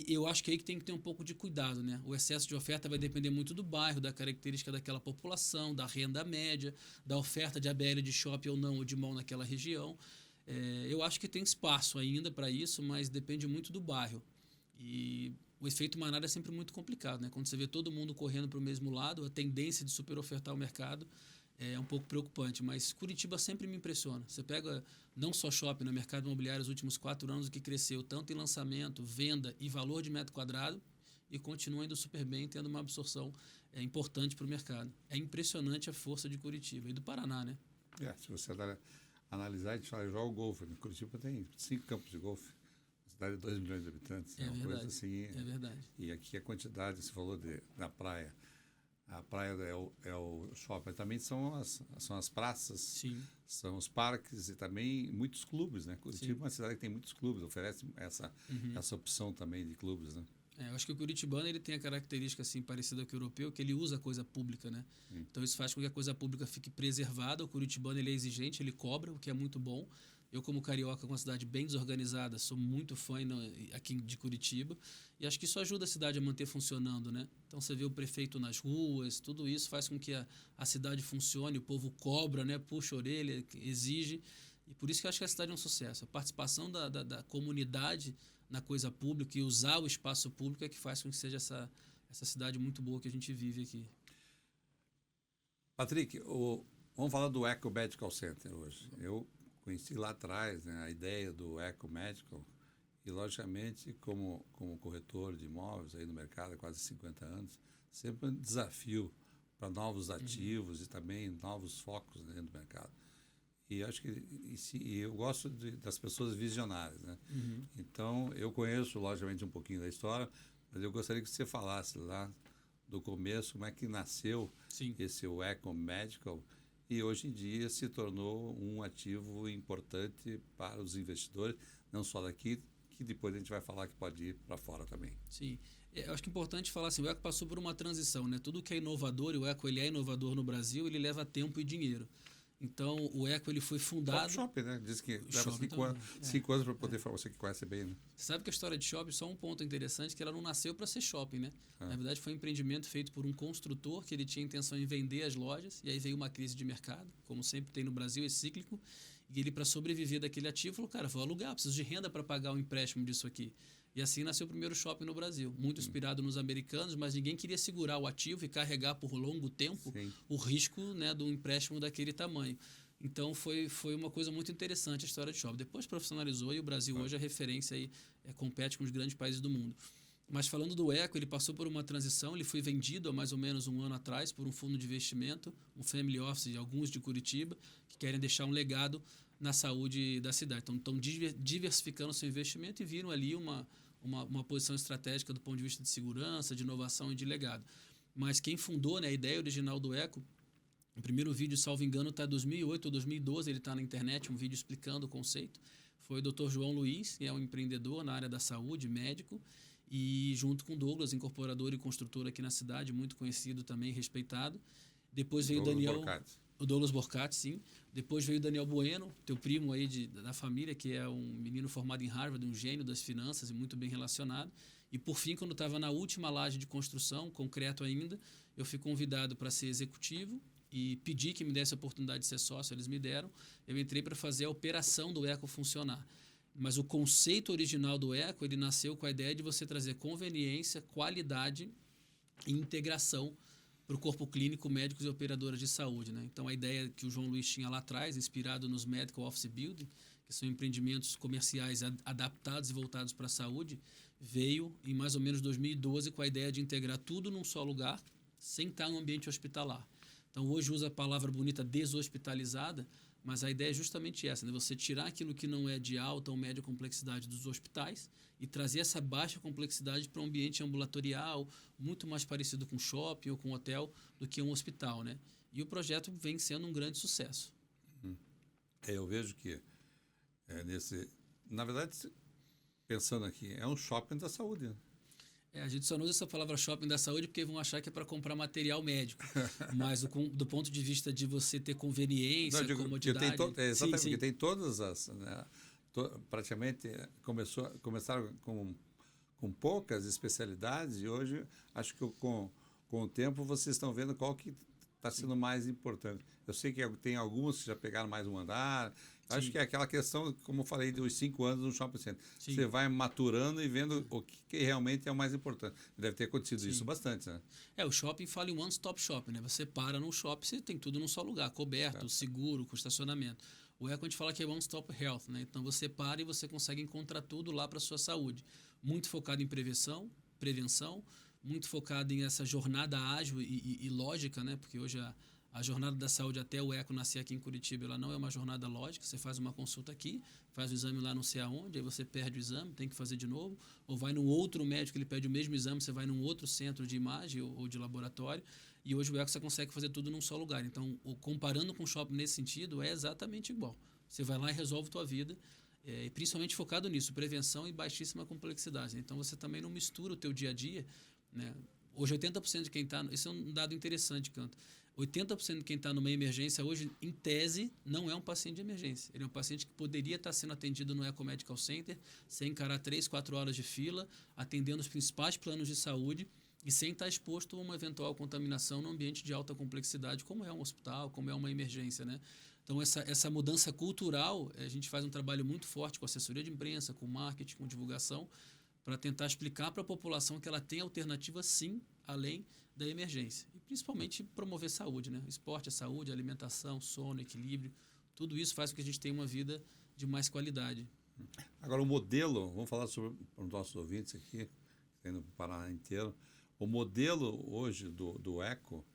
Eu acho que aí que tem que ter um pouco de cuidado, né? O excesso de oferta vai depender muito do bairro, da característica daquela população, da renda média, da oferta de ABL de shopping ou não, ou de mall naquela região. Eu acho que tem espaço ainda para isso, mas depende muito do bairro. E o efeito manada é sempre muito complicado, né? Quando você vê todo mundo correndo para o mesmo lado, a tendência de superofertar o mercado é um pouco preocupante, mas Curitiba sempre me impressiona. Você pega não só shopping, no mercado imobiliário, os últimos 4 anos, o que cresceu tanto em lançamento, venda e valor de metro quadrado, e continua indo super bem, tendo uma absorção importante para o mercado. É impressionante a força de Curitiba e do Paraná, né? Se você analisar, a gente fala igual o golfe. Né? Curitiba tem 5 campos de golfe, cidade de 2 milhões de habitantes. É uma verdade, coisa assim. é verdade. E aqui a quantidade, você falou da praia. A praia é o shopping, também são as praças, Sim. são os parques e também muitos clubes, né? Curitiba é uma cidade que tem muitos clubes, oferece essa opção também de clubes, né? Eu acho que o curitibano ele tem a característica assim parecida com o europeu, que ele usa a coisa pública, né? Então isso faz com que a coisa pública fique preservada. O curitibano ele é exigente, ele cobra, o que é muito bom. Eu, como carioca, com uma cidade bem desorganizada, sou muito fã aqui de Curitiba. E acho que isso ajuda a cidade a manter funcionando, né? Então, você vê o prefeito nas ruas, tudo isso faz com que a cidade funcione, o povo cobra, né? Puxa a orelha, exige. E por isso que eu acho que a cidade é um sucesso. A participação da comunidade na coisa pública e usar o espaço público é que faz com que seja essa cidade muito boa que a gente vive aqui. Patrick, vamos falar do Eco Medical Center hoje. Eu conheci lá atrás, né, a ideia do Eco Medical e, logicamente, como corretor de imóveis aí no mercado há quase 50 anos, sempre um desafio para novos ativos e também novos focos dentro do mercado. E acho que eu gosto das pessoas visionárias, né? Então, eu conheço, logicamente, um pouquinho da história, mas eu gostaria que você falasse lá do começo, como é que nasceu esse Eco Medical e hoje em dia se tornou um ativo importante para os investidores, não só daqui, que depois a gente vai falar que pode ir para fora também. Sim. Eu acho que é importante falar assim, o Eco passou por uma transição, né? Tudo que é inovador, e o Eco ele é inovador no Brasil, ele leva tempo e dinheiro. Então, o Eco ele foi fundado... O shopping, né? Diz que leva 5 anos para poder falar, você que conhece bem, né? Você sabe que a história de shopping, só um ponto interessante, que ela não nasceu para ser shopping, né? Na verdade, foi um empreendimento feito por um construtor que ele tinha a intenção em vender as lojas, e aí veio uma crise de mercado, como sempre tem no Brasil, é cíclico, e ele, para sobreviver daquele ativo, falou, cara, vou alugar, preciso de renda para pagar o empréstimo disso aqui. E assim nasceu o primeiro shopping no Brasil, muito inspirado nos americanos, mas ninguém queria segurar o ativo e carregar por longo tempo o risco, né, do empréstimo daquele tamanho. Então, foi uma coisa muito interessante a história de shopping. Depois profissionalizou e o Brasil hoje é referência e compete com os grandes países do mundo. Mas falando do Eco, ele passou por uma transição, ele foi vendido há mais ou menos um ano atrás por um fundo de investimento, um family office de alguns de Curitiba, que querem deixar um legado na saúde da cidade. Então, estão diversificando seu investimento e viram ali uma posição estratégica do ponto de vista de segurança, de inovação e de legado. Mas quem fundou, né, a ideia original do Eco, o primeiro vídeo, salvo engano, está em 2008 ou 2012, ele está na internet, um vídeo explicando o conceito. Foi o Dr. João Luiz, que é um empreendedor na área da saúde, médico, e junto com o Douglas, incorporador e construtor aqui na cidade, muito conhecido também, respeitado. Depois veio o Douglas Borcati, sim. Depois veio o Daniel Bueno, teu primo aí da família, que é um menino formado em Harvard, um gênio das finanças e muito bem relacionado. E por fim, quando estava na última laje de construção, concreto ainda, eu fui convidado para ser executivo e pedi que me desse a oportunidade de ser sócio, eles me deram. Eu entrei para fazer a operação do Eco funcionar. Mas o conceito original do Eco, ele nasceu com a ideia de você trazer conveniência, qualidade e integração para o corpo clínico, médicos e operadoras de saúde, né? Então, a ideia que o João Luiz tinha lá atrás, inspirado nos Medical Office Building, que são empreendimentos comerciais adaptados e voltados para a saúde, veio em mais ou menos 2012 com a ideia de integrar tudo num só lugar, sem estar no ambiente hospitalar. Então, hoje usa a palavra bonita deshospitalizada, mas a ideia é justamente essa, né? Você tirar aquilo que não é de alta ou média complexidade dos hospitais e trazer essa baixa complexidade para um ambiente ambulatorial, muito mais parecido com shopping ou com hotel do que um hospital, né? E o projeto vem sendo um grande sucesso. Eu vejo que na verdade, pensando aqui, é um shopping da saúde, né? A gente só não usa essa palavra shopping da saúde porque vão achar que é para comprar material médico. Mas do ponto de vista de você ter conveniência, comodidade... Exatamente, porque tem todas as... Né, praticamente começaram com poucas especialidades e hoje acho que com o tempo vocês estão vendo qual que está sendo mais importante. Eu sei que tem alguns que já pegaram mais um andar. Acho que é aquela questão, como eu falei, dos 5 anos no shopping center. Sim. Você vai maturando e vendo o que realmente é o mais importante. Deve ter acontecido isso bastante, né? O shopping fala em one-stop shopping, né? Você para num shopping, você tem tudo num só lugar, coberto, seguro, com estacionamento. O Eco a gente fala que é one-stop health, né? Então você para e você consegue encontrar tudo lá para a sua saúde. Muito focado em prevenção, muito focado em essa jornada ágil e lógica, né? Porque hoje a jornada da saúde até o Eco nascer aqui em Curitiba, ela não é uma jornada lógica. Você faz uma consulta aqui, faz o exame lá não sei aonde, aí você perde o exame, tem que fazer de novo. Ou vai num outro médico, ele pede o mesmo exame, você vai num outro centro de imagem ou de laboratório. E hoje o Eco você consegue fazer tudo num só lugar. Então, comparando com o shopping nesse sentido, é exatamente igual. Você vai lá e resolve a tua vida, e principalmente focado nisso, prevenção e baixíssima complexidade. Então, você também não mistura o teu dia a dia, né? Hoje, 80% de quem está... Esse é um dado interessante, Canto. 80% de quem está numa emergência hoje, em tese, não é um paciente de emergência. Ele é um paciente que poderia estar sendo atendido no Eco Medical Center, sem encarar 3, 4 horas de fila, atendendo os principais planos de saúde e sem estar exposto a uma eventual contaminação no ambiente de alta complexidade, como é um hospital, como é uma emergência, né? Então, essa mudança cultural, a gente faz um trabalho muito forte com assessoria de imprensa, com marketing, com divulgação, para tentar explicar para a população que ela tem alternativa, sim, além da emergência. E, principalmente, promover saúde, né? Esporte é saúde, alimentação, sono, equilíbrio. Tudo isso faz com que a gente tenha uma vida de mais qualidade. Agora, o modelo, vamos falar sobre para os nossos ouvintes aqui, tem no Paraná inteiro. O modelo hoje do Eco,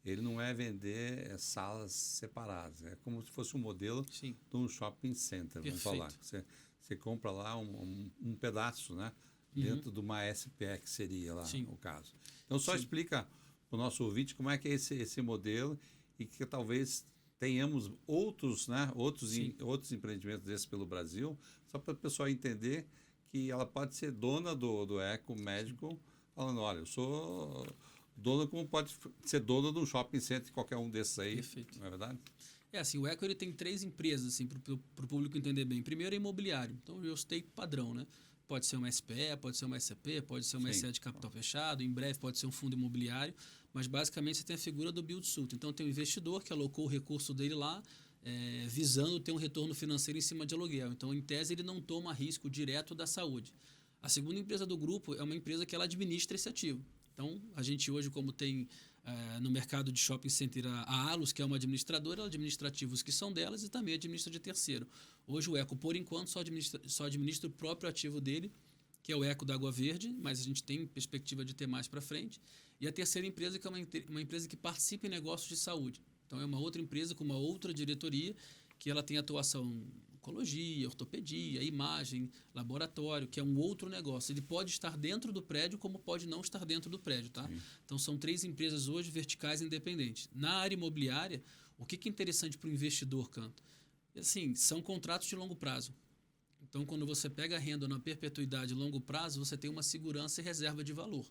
ele não é vender salas separadas. É como se fosse um modelo Sim. de um shopping center, vamos falar. Você compra lá um pedaço, né? Dentro de uma SPE, que seria lá o caso. Então, só explica para o nosso ouvinte como é que é esse modelo e que talvez tenhamos outros empreendimentos desses pelo Brasil, só para o pessoal entender que ela pode ser dona do Eco Médico, falando, olha, eu sou dona, como pode ser dona de um shopping center, qualquer um desses aí. Perfeito. Não é verdade? É assim, o Eco ele tem 3 empresas, assim, para o público entender bem. Primeiro é imobiliário, então real estate padrão, né? Pode ser uma SPE, pode ser uma SCP, pode ser uma SE de capital fechado, em breve pode ser um fundo imobiliário, mas basicamente você tem a figura do build-to-suit. Então tem um investidor que alocou o recurso dele lá, visando ter um retorno financeiro em cima de aluguel. Então, em tese, ele não toma risco direto da saúde. A segunda empresa do grupo é uma empresa que ela administra esse ativo. Então, a gente hoje, como tem no mercado de shopping center a Alus, que é uma administradora, ela administra ativos que são delas e também administra de terceiro. Hoje o Eco, por enquanto, só administra o próprio ativo dele, que é o Eco da Água Verde, mas a gente tem perspectiva de ter mais para frente. E a terceira empresa, que é uma empresa que participa em negócios de saúde. Então, é uma outra empresa com uma outra diretoria, que ela tem atuação em oncologia, ortopedia, imagem, laboratório, que é um outro negócio. Ele pode estar dentro do prédio, como pode não estar dentro do prédio, tá? Sim. Então, são 3 empresas hoje verticais independentes. Na área imobiliária, o que é interessante para o investidor, Canto? Assim, são contratos de longo prazo. Então, quando você pega a renda na perpetuidade longo prazo, você tem uma segurança e reserva de valor.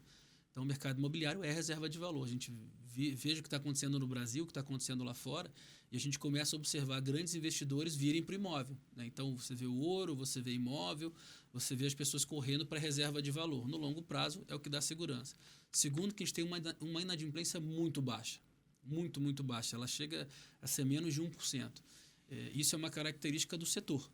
Então, o mercado imobiliário é reserva de valor. A gente veja o que está acontecendo no Brasil, o que está acontecendo lá fora, e a gente começa a observar grandes investidores virem para o imóvel, né? Então, você vê o ouro, você vê imóvel, você vê as pessoas correndo para reserva de valor. No longo prazo, é o que dá segurança. Segundo, que a gente tem uma inadimplência muito baixa. Muito, muito baixa. Ela chega a ser menos de 1%. Isso é uma característica do setor.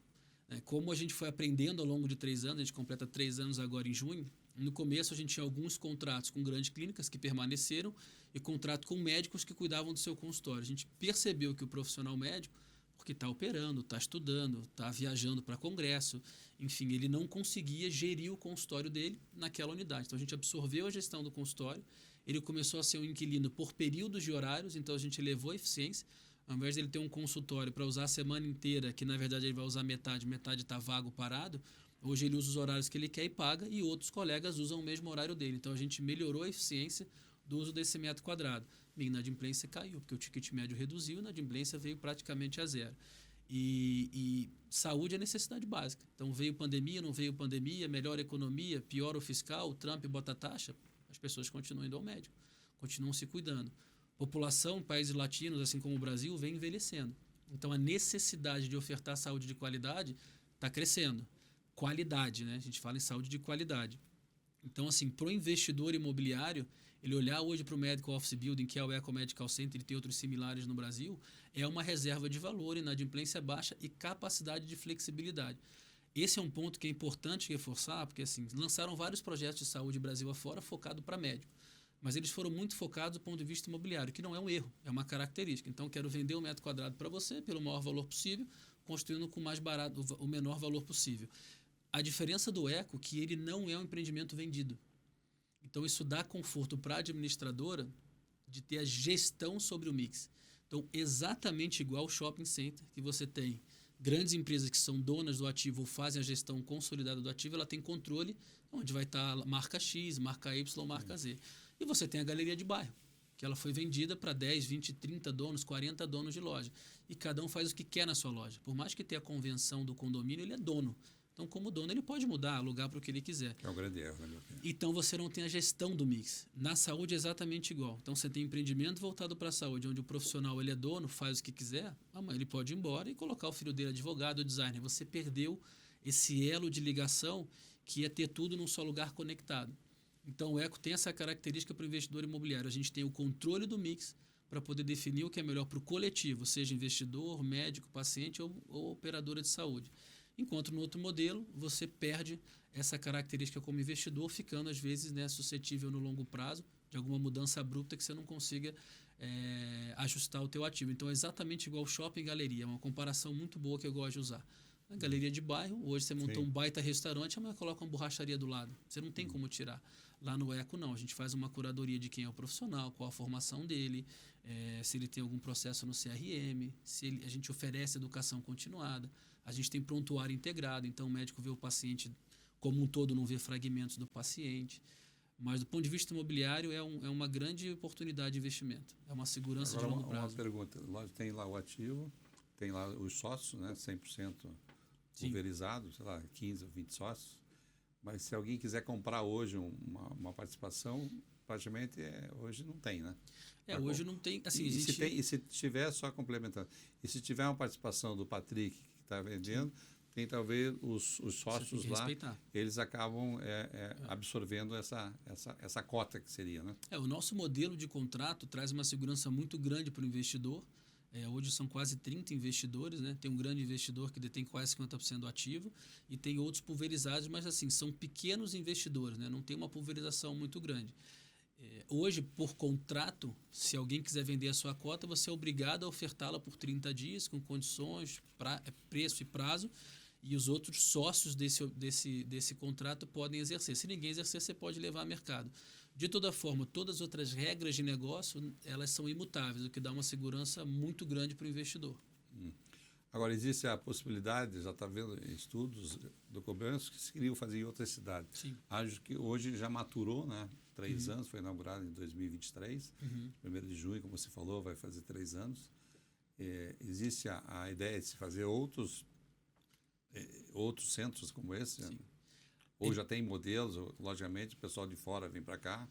Como a gente foi aprendendo ao longo de 3 anos, a gente completa 3 anos agora em junho. No começo, a gente tinha alguns contratos com grandes clínicas que permaneceram e contrato com médicos que cuidavam do seu consultório. A gente percebeu que o profissional médico, porque está operando, está estudando, está viajando para congresso, enfim, ele não conseguia gerir o consultório dele naquela unidade. Então, a gente absorveu a gestão do consultório, ele começou a ser um inquilino por períodos de horários, então a gente elevou a eficiência. Ao invés de ele ter um consultório para usar a semana inteira, que na verdade ele vai usar metade está vago, parado, hoje ele usa os horários que ele quer e paga, e outros colegas usam o mesmo horário dele. Então, a gente melhorou a eficiência do uso desse metro quadrado. Minha inadimplência caiu, porque o ticket médio reduziu e a inadimplência veio praticamente a zero. E saúde é necessidade básica. Então, veio pandemia, não veio pandemia, melhor economia, pior o fiscal, o Trump bota taxa, as pessoas continuam indo ao médico, continuam se cuidando. População, países latinos, assim como o Brasil, vem envelhecendo. Então, a necessidade de ofertar saúde de qualidade está crescendo. Qualidade, né? A gente fala em saúde de qualidade. Então, assim, para o investidor imobiliário, ele olhar hoje para o Medical Office Building, que é o Eco Medical Center, e tem outros similares no Brasil, é uma reserva de valor, inadimplência baixa e capacidade de flexibilidade. Esse é um ponto que é importante reforçar, porque assim, lançaram vários projetos de saúde Brasil afora focado para médico. Mas eles foram muito focados do ponto de vista imobiliário, que não é um erro, é uma característica. Então, quero vender um metro quadrado para você pelo maior valor possível, construindo com o mais barato, o menor valor possível. A diferença do Eco é que ele não é um empreendimento vendido. Então, isso dá conforto para a administradora de ter a gestão sobre o mix. Então, exatamente igual ao shopping center, que você tem grandes empresas que são donas do ativo ou fazem a gestão consolidada do ativo, ela tem controle onde vai estar marca X, marca Y, marca Z. E você tem a galeria de bairro. que ela foi vendida para 10, 20, 30 donos, 40 donos de loja. E cada um faz o que quer na sua loja. Por mais que tenha a convenção do condomínio, ele é dono. Então, como dono, ele pode mudar, alugar para o que ele quiser. É um grande erro, na minha opinião. Então, você não tem a gestão do mix. Na saúde, é exatamente igual. Então, você tem empreendimento voltado para a saúde, onde o profissional ele é dono, faz o que quiser, amanhã ele pode ir embora e colocar o filho dele advogado ou designer. Você perdeu esse elo de ligação que é ter tudo num só lugar conectado. Então, o Eco tem essa característica para o investidor imobiliário. A gente tem o controle do mix para poder definir o que é melhor para o coletivo, seja investidor, médico, paciente ou operadora de saúde. Enquanto no outro modelo, você perde essa característica como investidor, ficando, às vezes, né, suscetível no longo prazo de alguma mudança abrupta que você não consiga ajustar o teu ativo. Então, é exatamente igual shopping e galeria. É uma comparação muito boa que eu gosto de usar. Na galeria de bairro, hoje você montou um baita restaurante, amanhã coloca uma borracharia do lado. Você não tem como tirar. Lá no Eco, não. A gente faz uma curadoria de quem é o profissional, qual a formação dele, se ele tem algum processo no CRM, a gente oferece educação continuada. A gente tem prontuário integrado, então o médico vê o paciente como um todo, não vê fragmentos do paciente. Mas, do ponto de vista imobiliário, é uma grande oportunidade de investimento. É uma segurança Agora, de longo prazo. Uma pergunta. Tem lá o ativo, tem lá os sócios, né, 100% pulverizado, sei lá, 15 ou 20 sócios. Mas se alguém quiser comprar hoje uma participação, praticamente hoje não tem, né? Hoje não tem. Assim, e se tiver, só complementando, e se tiver uma participação do Patrick que está vendendo, tem talvez os sócios lá, eles acabam absorvendo essa cota que seria, né? O nosso modelo de contrato traz uma segurança muito grande para o investidor. Hoje são quase 30 investidores, né? Tem um grande investidor que detém quase 50% do ativo e tem outros pulverizados, mas assim, são pequenos investidores, né? Não tem uma pulverização muito grande. Hoje, por contrato, se alguém quiser vender a sua cota, você é obrigado a ofertá-la por 30 dias, com condições, preço e prazo, e os outros sócios desse contrato podem exercer. Se ninguém exercer, você pode levar a mercado. De toda forma, todas as outras regras de negócio, elas são imutáveis, o que dá uma segurança muito grande para o investidor. Agora, existe a possibilidade, já está vendo estudos do Cobanço, que se queriam fazer em outras cidades. Sim. Acho que hoje já maturou, né? 3 anos, foi inaugurado em 2023. 1º de junho, como você falou, vai fazer 3 anos. Existe a ideia de se fazer outros centros como esse? Sim. Ou já tem modelos, logicamente, o pessoal de fora vem para cá.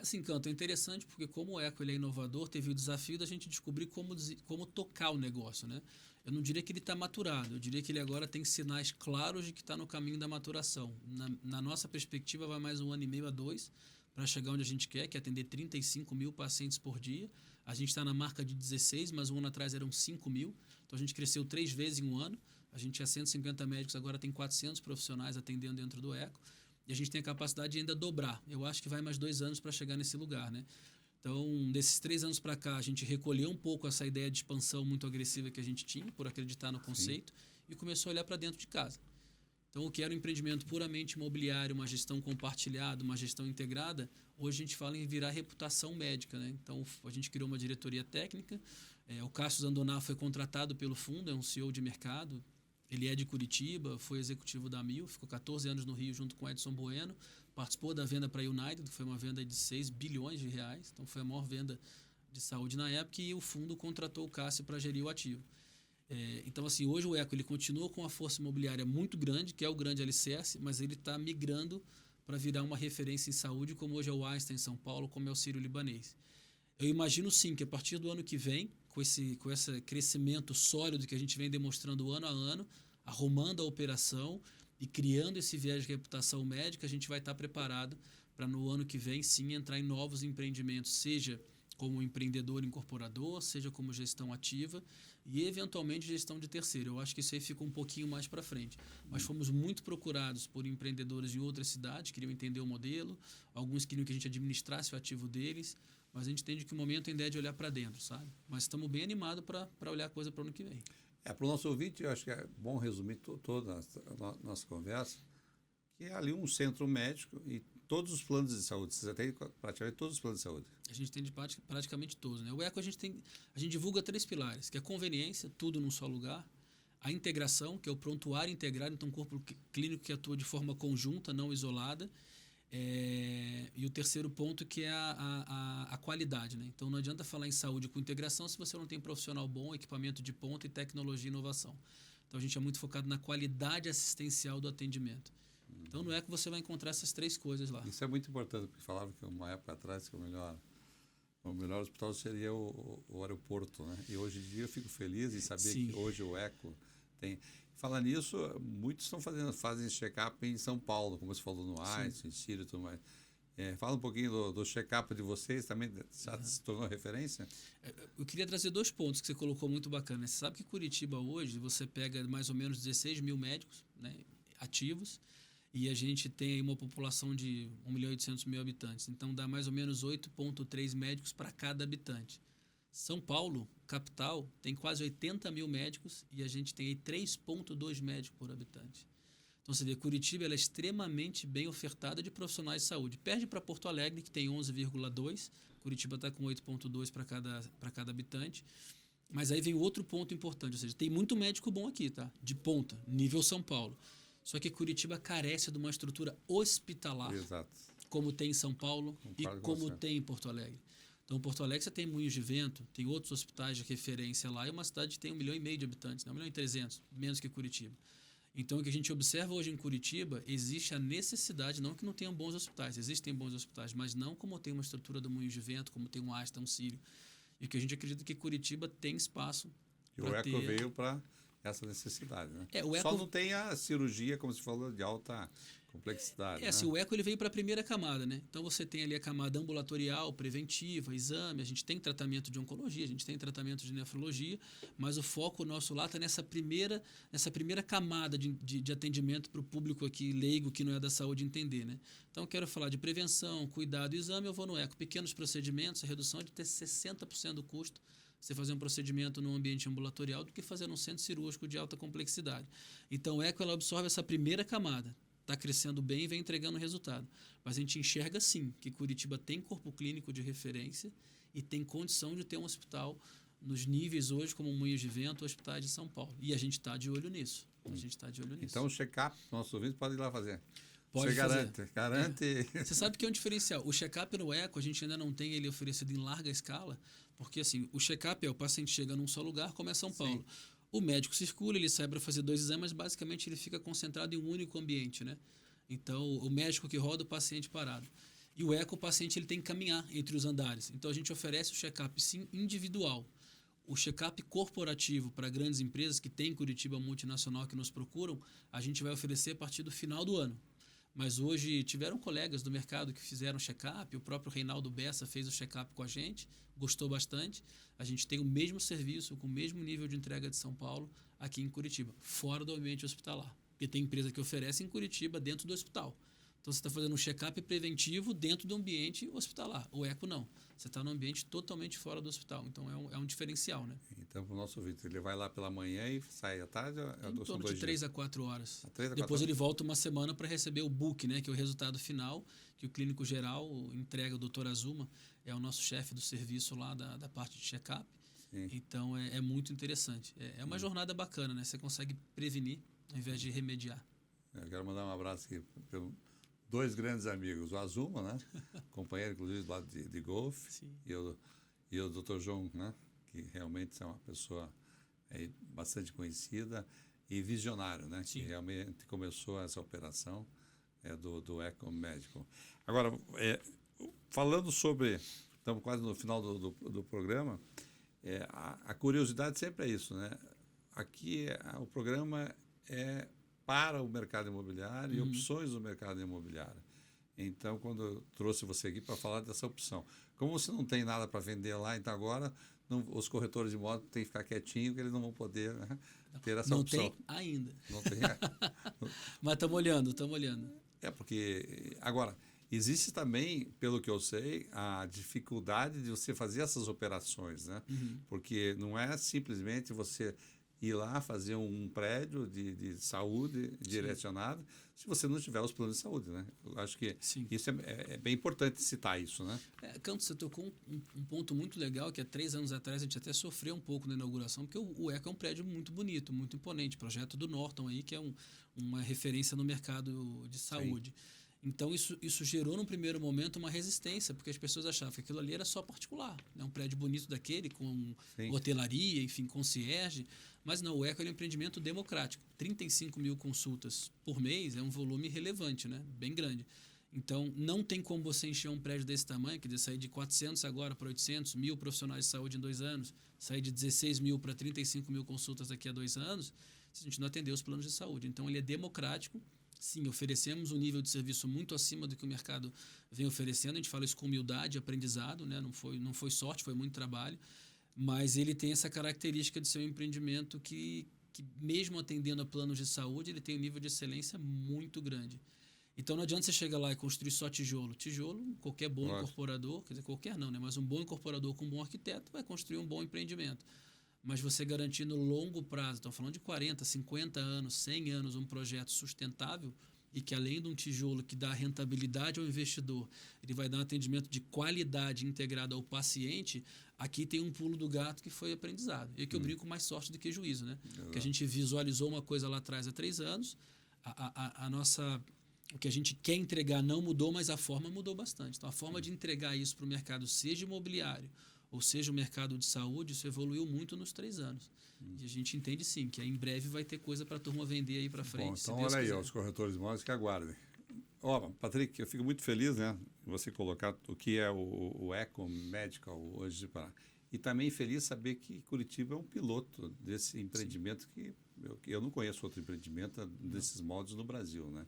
Assim, Canto, é interessante porque como o Eco ele é inovador, teve o desafio da gente descobrir como tocar o negócio, né? Eu não diria que ele está maturado, eu diria que ele agora tem sinais claros de que está no caminho da maturação. Na nossa perspectiva, vai mais 1 ano e meio a 2 para chegar onde a gente quer, que é atender 35 mil pacientes por dia. A gente está na marca de 16, mas 1 ano atrás eram 5 mil. Então, a gente cresceu 3 vezes em 1 ano. A gente tinha 150 médicos, agora tem 400 profissionais atendendo dentro do Eco. E a gente tem a capacidade de ainda dobrar. Eu acho que vai mais 2 anos para chegar nesse lugar, né? Então, desses 3 anos para cá, a gente recolheu um pouco essa ideia de expansão muito agressiva que a gente tinha, por acreditar no conceito, e começou a olhar para dentro de casa. Então, o que era um empreendimento puramente imobiliário, uma gestão compartilhada, uma gestão integrada, hoje a gente fala em virar reputação médica, né? Então, a gente criou uma diretoria técnica. O Cássio Zandoná foi contratado pelo fundo, é um CEO de mercado. Ele é de Curitiba, foi executivo da Mil, ficou 14 anos no Rio junto com Edson Bueno, participou da venda para a United, que foi uma venda de 6 bilhões de reais, então foi a maior venda de saúde na época, e o fundo contratou o Cássio para gerir o ativo. Então, assim, hoje o Eco ele continua com uma força imobiliária muito grande, que é o grande alicerce, mas ele está migrando para virar uma referência em saúde, como hoje é o Einstein em São Paulo, como é o Sírio-Libanês. Eu imagino, sim, que a partir do ano que vem, com esse crescimento sólido que a gente vem demonstrando ano a ano, arrumando a operação e criando esse viés de reputação médica, a gente vai estar preparado para, no ano que vem, sim, entrar em novos empreendimentos, seja como empreendedor incorporador, seja como gestão ativa e, eventualmente, gestão de terceiro. Eu acho que isso aí fica um pouquinho mais para frente. Mas fomos muito procurados por empreendedores em outras cidades, queriam entender o modelo, alguns queriam que a gente administrasse o ativo deles, mas a gente entende que o momento ainda é de olhar para dentro, sabe? Mas estamos bem animados para olhar a coisa para o ano que vem. Para o nosso ouvinte, eu acho que é bom resumir toda a nossa conversa, que é ali um centro médico e todos os planos de saúde. Você tem praticamente todos os planos de saúde. A gente tem praticamente todos, né? O Eco a gente divulga 3 pilares, que é a conveniência, tudo num só lugar, a integração, que é o prontuário integrado, então um corpo clínico que atua de forma conjunta, não isolada, E o terceiro ponto que é a qualidade, né? Então não adianta falar em saúde com integração se você não tem profissional bom, equipamento de ponta e tecnologia e inovação. Então a gente é muito focado na qualidade assistencial do atendimento. Então não é que você vai encontrar essas três coisas lá. Isso é muito importante, porque falava que uma época atrás que o melhor hospital seria o aeroporto, né? E hoje em dia eu fico feliz em saber Sim. que hoje o Eco tem... Falando nisso, muitos fazem check-up em São Paulo, como você falou no AIS, em Sírio e tudo mais. Fala um pouquinho do check-up de vocês, também já se tornou referência? Eu queria trazer 2 pontos que você colocou muito bacana. Você sabe que Curitiba hoje, você pega mais ou menos 16 mil médicos, né, ativos, e a gente tem aí uma população de 1.800.000 habitantes. Então, dá mais ou menos 8,3 médicos para cada habitante. São Paulo, capital, tem quase 80 mil médicos e a gente tem aí 3,2 médicos por habitante. Então, você vê, Curitiba ela é extremamente bem ofertada de profissionais de saúde. Perde para Porto Alegre, que tem 11,2. Curitiba está com 8,2 para cada habitante. Mas aí vem outro ponto importante, ou seja, tem muito médico bom aqui, tá? De ponta, nível São Paulo. Só que Curitiba carece de uma estrutura hospitalar, Exato. como tem em São Paulo Concordo e com como você. tem em Porto Alegre. Então, Porto Alegre você tem Moinhos de Vento, tem outros hospitais de referência lá, e uma cidade que tem 1,5 milhão de habitantes, né? 1,3 milhão, menos que Curitiba. Então, o que a gente observa hoje em Curitiba, existe a necessidade, não que não tenham bons hospitais, existem bons hospitais, mas não como tem uma estrutura do Moinhos de Vento, como tem um Asta, um Sírio. E que a gente acredita que Curitiba tem espaço. E o Eco veio para essa necessidade, né? O Eco... Só não tem a cirurgia, como você falou, de alta complexidade. Assim, o Eco ele veio para a primeira camada, né? Então você tem ali a camada ambulatorial, preventiva, exame, a gente tem tratamento de oncologia, a gente tem tratamento de nefrologia, mas o foco nosso lá está nessa primeira camada de atendimento para o público aqui leigo que não é da saúde entender, né? Então eu quero falar de prevenção, cuidado, exame, eu vou no Eco. Pequenos procedimentos, a redução é de ter 60% do custo você fazer um procedimento no ambiente ambulatorial do que fazer num centro cirúrgico de alta complexidade. Então, o Eco ela absorve essa primeira camada. Está crescendo bem e vem entregando resultado. Mas a gente enxerga, sim, que Curitiba tem corpo clínico de referência e tem condição de ter um hospital nos níveis hoje, como Moinhos de Vento, hospitais de São Paulo. E a gente está de olho nisso. Então, o check-up, nossos ouvintes podem ir lá fazer. Pode Você fazer. garante. Você sabe que é um diferencial. O check-up no Eco, a gente ainda não tem ele oferecido em larga escala, porque assim, o check-up o paciente chega num só lugar, como é São Paulo. Sim. O médico circula, ele sai para fazer 2 exames, mas basicamente ele fica concentrado em um único ambiente, né? Então, o médico que roda, o paciente parado. E o Eco, o paciente ele tem que caminhar entre os andares. Então, a gente oferece o check-up, sim, individual. O check-up corporativo para grandes empresas que tem em Curitiba multinacional que nos procuram, a gente vai oferecer a partir do final do ano. Mas hoje tiveram colegas do mercado que fizeram check-up, o próprio Reinaldo Bessa fez o check-up com a gente, gostou bastante. A gente tem o mesmo serviço, com o mesmo nível de entrega de São Paulo, aqui em Curitiba, fora do ambiente hospitalar. Porque tem empresa que oferece em Curitiba, dentro do hospital. Então, você está fazendo um check-up preventivo dentro do ambiente hospitalar. O Eco não. Você está num ambiente totalmente fora do hospital. Então, é um diferencial, né? Então, para o nosso ouvinte, ele vai lá pela manhã e sai à tarde? Em torno de 3 a 4 horas. 3 a 4 Depois horas? ele volta uma semana para receber o book, né? Que é o resultado final, que o clínico geral entrega. O doutor Azuma é o nosso chefe do serviço lá da parte de check-up. Então, é muito interessante. É uma jornada bacana, né? Você consegue prevenir ao invés de remediar. Eu quero mandar um abraço aqui para 2 grandes amigos. O Azuma, né? Companheiro, inclusive, lá de golfe. E o Dr. João, né? Que realmente é uma pessoa bastante conhecida e visionário, né? Sim. Que realmente começou essa operação do Eco Médico. Agora, falando sobre... Estamos quase no final do programa. A curiosidade sempre é isso, né? Aqui o programa é para o mercado imobiliário e opções do mercado imobiliário. Então, quando eu trouxe você aqui para falar dessa opção, como você não tem nada para vender lá, então agora os corretores de imóveis têm que ficar quietinhos, que eles não vão poder, né, ter essa opção. Não tem ainda. Não tem. Mas estamos olhando. Porque agora existe também, pelo que eu sei, a dificuldade de você fazer essas operações, né? Porque não é simplesmente você ir lá fazer um prédio de saúde direcionado se você não tiver os planos de saúde, né? Eu acho que isso é bem importante citar isso, né? Canto, você tocou um ponto muito legal, que há 3 anos atrás a gente até sofreu um pouco na inauguração, porque o Eco é um prédio muito bonito, muito imponente, projeto do Norton aí, que é uma referência no mercado de saúde. Então, isso gerou, num primeiro momento, uma resistência, porque as pessoas achavam que aquilo ali era só particular. Né? Um prédio bonito daquele, com hotelaria, enfim, concierge. Mas não, o Eco é um empreendimento democrático. 35 mil consultas por mês é um volume relevante, né? Bem grande. Então, não tem como você encher um prédio desse tamanho, quer dizer, sair de 400 agora para 800 mil profissionais de saúde em 2 anos, sair de 16 mil para 35 mil consultas daqui a 2 anos, se a gente não atender os planos de saúde. Então, ele é democrático. Sim, oferecemos um nível de serviço muito acima do que o mercado vem oferecendo. A gente fala isso com humildade e aprendizado, né? Não foi sorte, foi muito trabalho. Mas ele tem essa característica de ser um empreendimento que mesmo atendendo a planos de saúde, ele tem um nível de excelência muito grande. Então, não adianta você chegar lá e construir só tijolo. Tijolo, qualquer bom incorporador, quer dizer, qualquer não, né? Mas um bom incorporador com um bom arquiteto vai construir um bom empreendimento. Mas você garantir no longo prazo, estão falando de 40, 50 anos, 100 anos, um projeto sustentável e que além de um tijolo que dá rentabilidade ao investidor, ele vai dar um atendimento de qualidade integrado ao paciente, aqui tem um pulo do gato que foi aprendizado. E que eu brinco mais sorte do que juízo, né? Porque a gente visualizou uma coisa lá atrás há 3 anos, o que a gente quer entregar não mudou, mas a forma mudou bastante. Então, a forma de entregar isso para o mercado, seja imobiliário, ou seja o mercado de saúde, isso evoluiu muito nos 3 anos. E a gente entende sim, que em breve vai ter coisa para a turma vender aí para frente. Bom, então olha aí, os corretores de imóveis que aguardem. Patrick, eu fico muito feliz, né, você colocar o que é o Eco Medical hoje para. E também feliz saber que Curitiba é um piloto desse empreendimento que eu não conheço outro empreendimento desses modos no Brasil, né?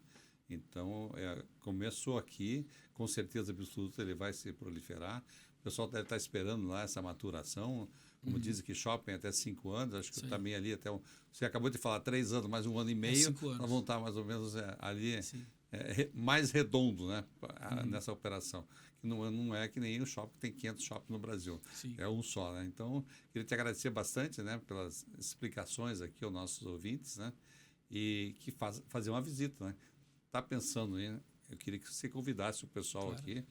Então, começou aqui, com certeza absoluta ele vai se proliferar. O pessoal deve estar esperando lá essa maturação. Como dizem que shopping até 5 anos, acho que também ali até você acabou de falar 3 anos, mais 1 ano e meio, nós vamos estar mais ou menos ali mais redondo, né, nessa operação. Que não é que nem o shopping, tem 500 shoppings no Brasil. Sim. É um só, né? Então, queria te agradecer bastante, né, pelas explicações aqui aos nossos ouvintes, né, e que fazer uma visita, né? Está pensando aí, né? Eu queria que você convidasse o pessoal aqui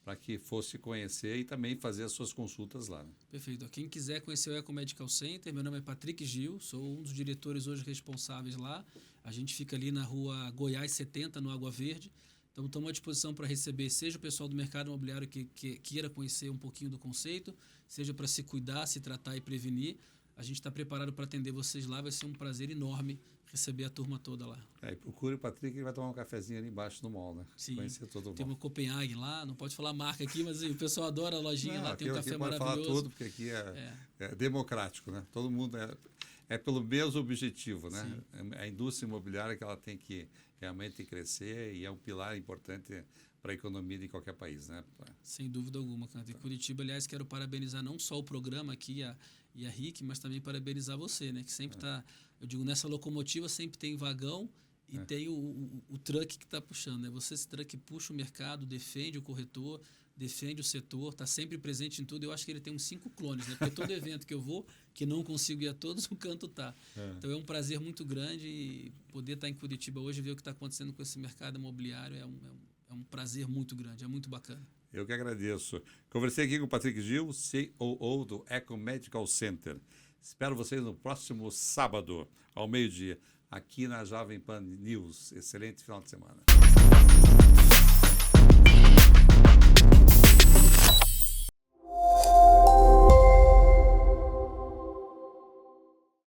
para que fosse conhecer e também fazer as suas consultas lá. Né? Perfeito. Quem quiser conhecer o Eco Medical Center, meu nome é Patrick Gil, sou um dos diretores hoje responsáveis lá. A gente fica ali na rua Goiás 70, no Água Verde. Então, estamos à disposição para receber, seja o pessoal do mercado imobiliário que queira conhecer um pouquinho do conceito, seja para se cuidar, se tratar e prevenir. A gente está preparado para atender vocês lá, vai ser um prazer enorme receber a turma toda lá. E procure o Patrick, ele vai tomar um cafezinho ali embaixo no mall, né? Sim, conhecer todo mundo. Tem uma Copenhague lá, não pode falar marca aqui, mas o pessoal adora a lojinha lá, tem um café maravilhoso. Pode falar tudo, porque aqui é democrático, né? Todo mundo é pelo mesmo objetivo, né? Sim. A indústria imobiliária que ela tem que realmente crescer e é um pilar importante para a economia de qualquer país, né? Sem dúvida alguma, Canto. Em Curitiba, aliás, quero parabenizar não só o programa aqui e a RIC, mas também parabenizar você, né? Que sempre está, eu digo, nessa locomotiva sempre tem vagão e tem o truck que está puxando, né? Você, esse truck puxa o mercado, defende o corretor, defende o setor, está sempre presente em tudo. Eu acho que ele tem uns 5 clones, né? Porque todo evento que eu vou, que não consigo ir a todos, o Canto tá. Então é um prazer muito grande e poder estar em Curitiba hoje e ver o que está acontecendo com esse mercado imobiliário é um prazer muito grande, é muito bacana. Eu que agradeço. Conversei aqui com o Patrick Gil, COO do Eco Medical Center. Espero vocês no próximo sábado, ao meio-dia, aqui na Jovem Pan News. Excelente final de semana.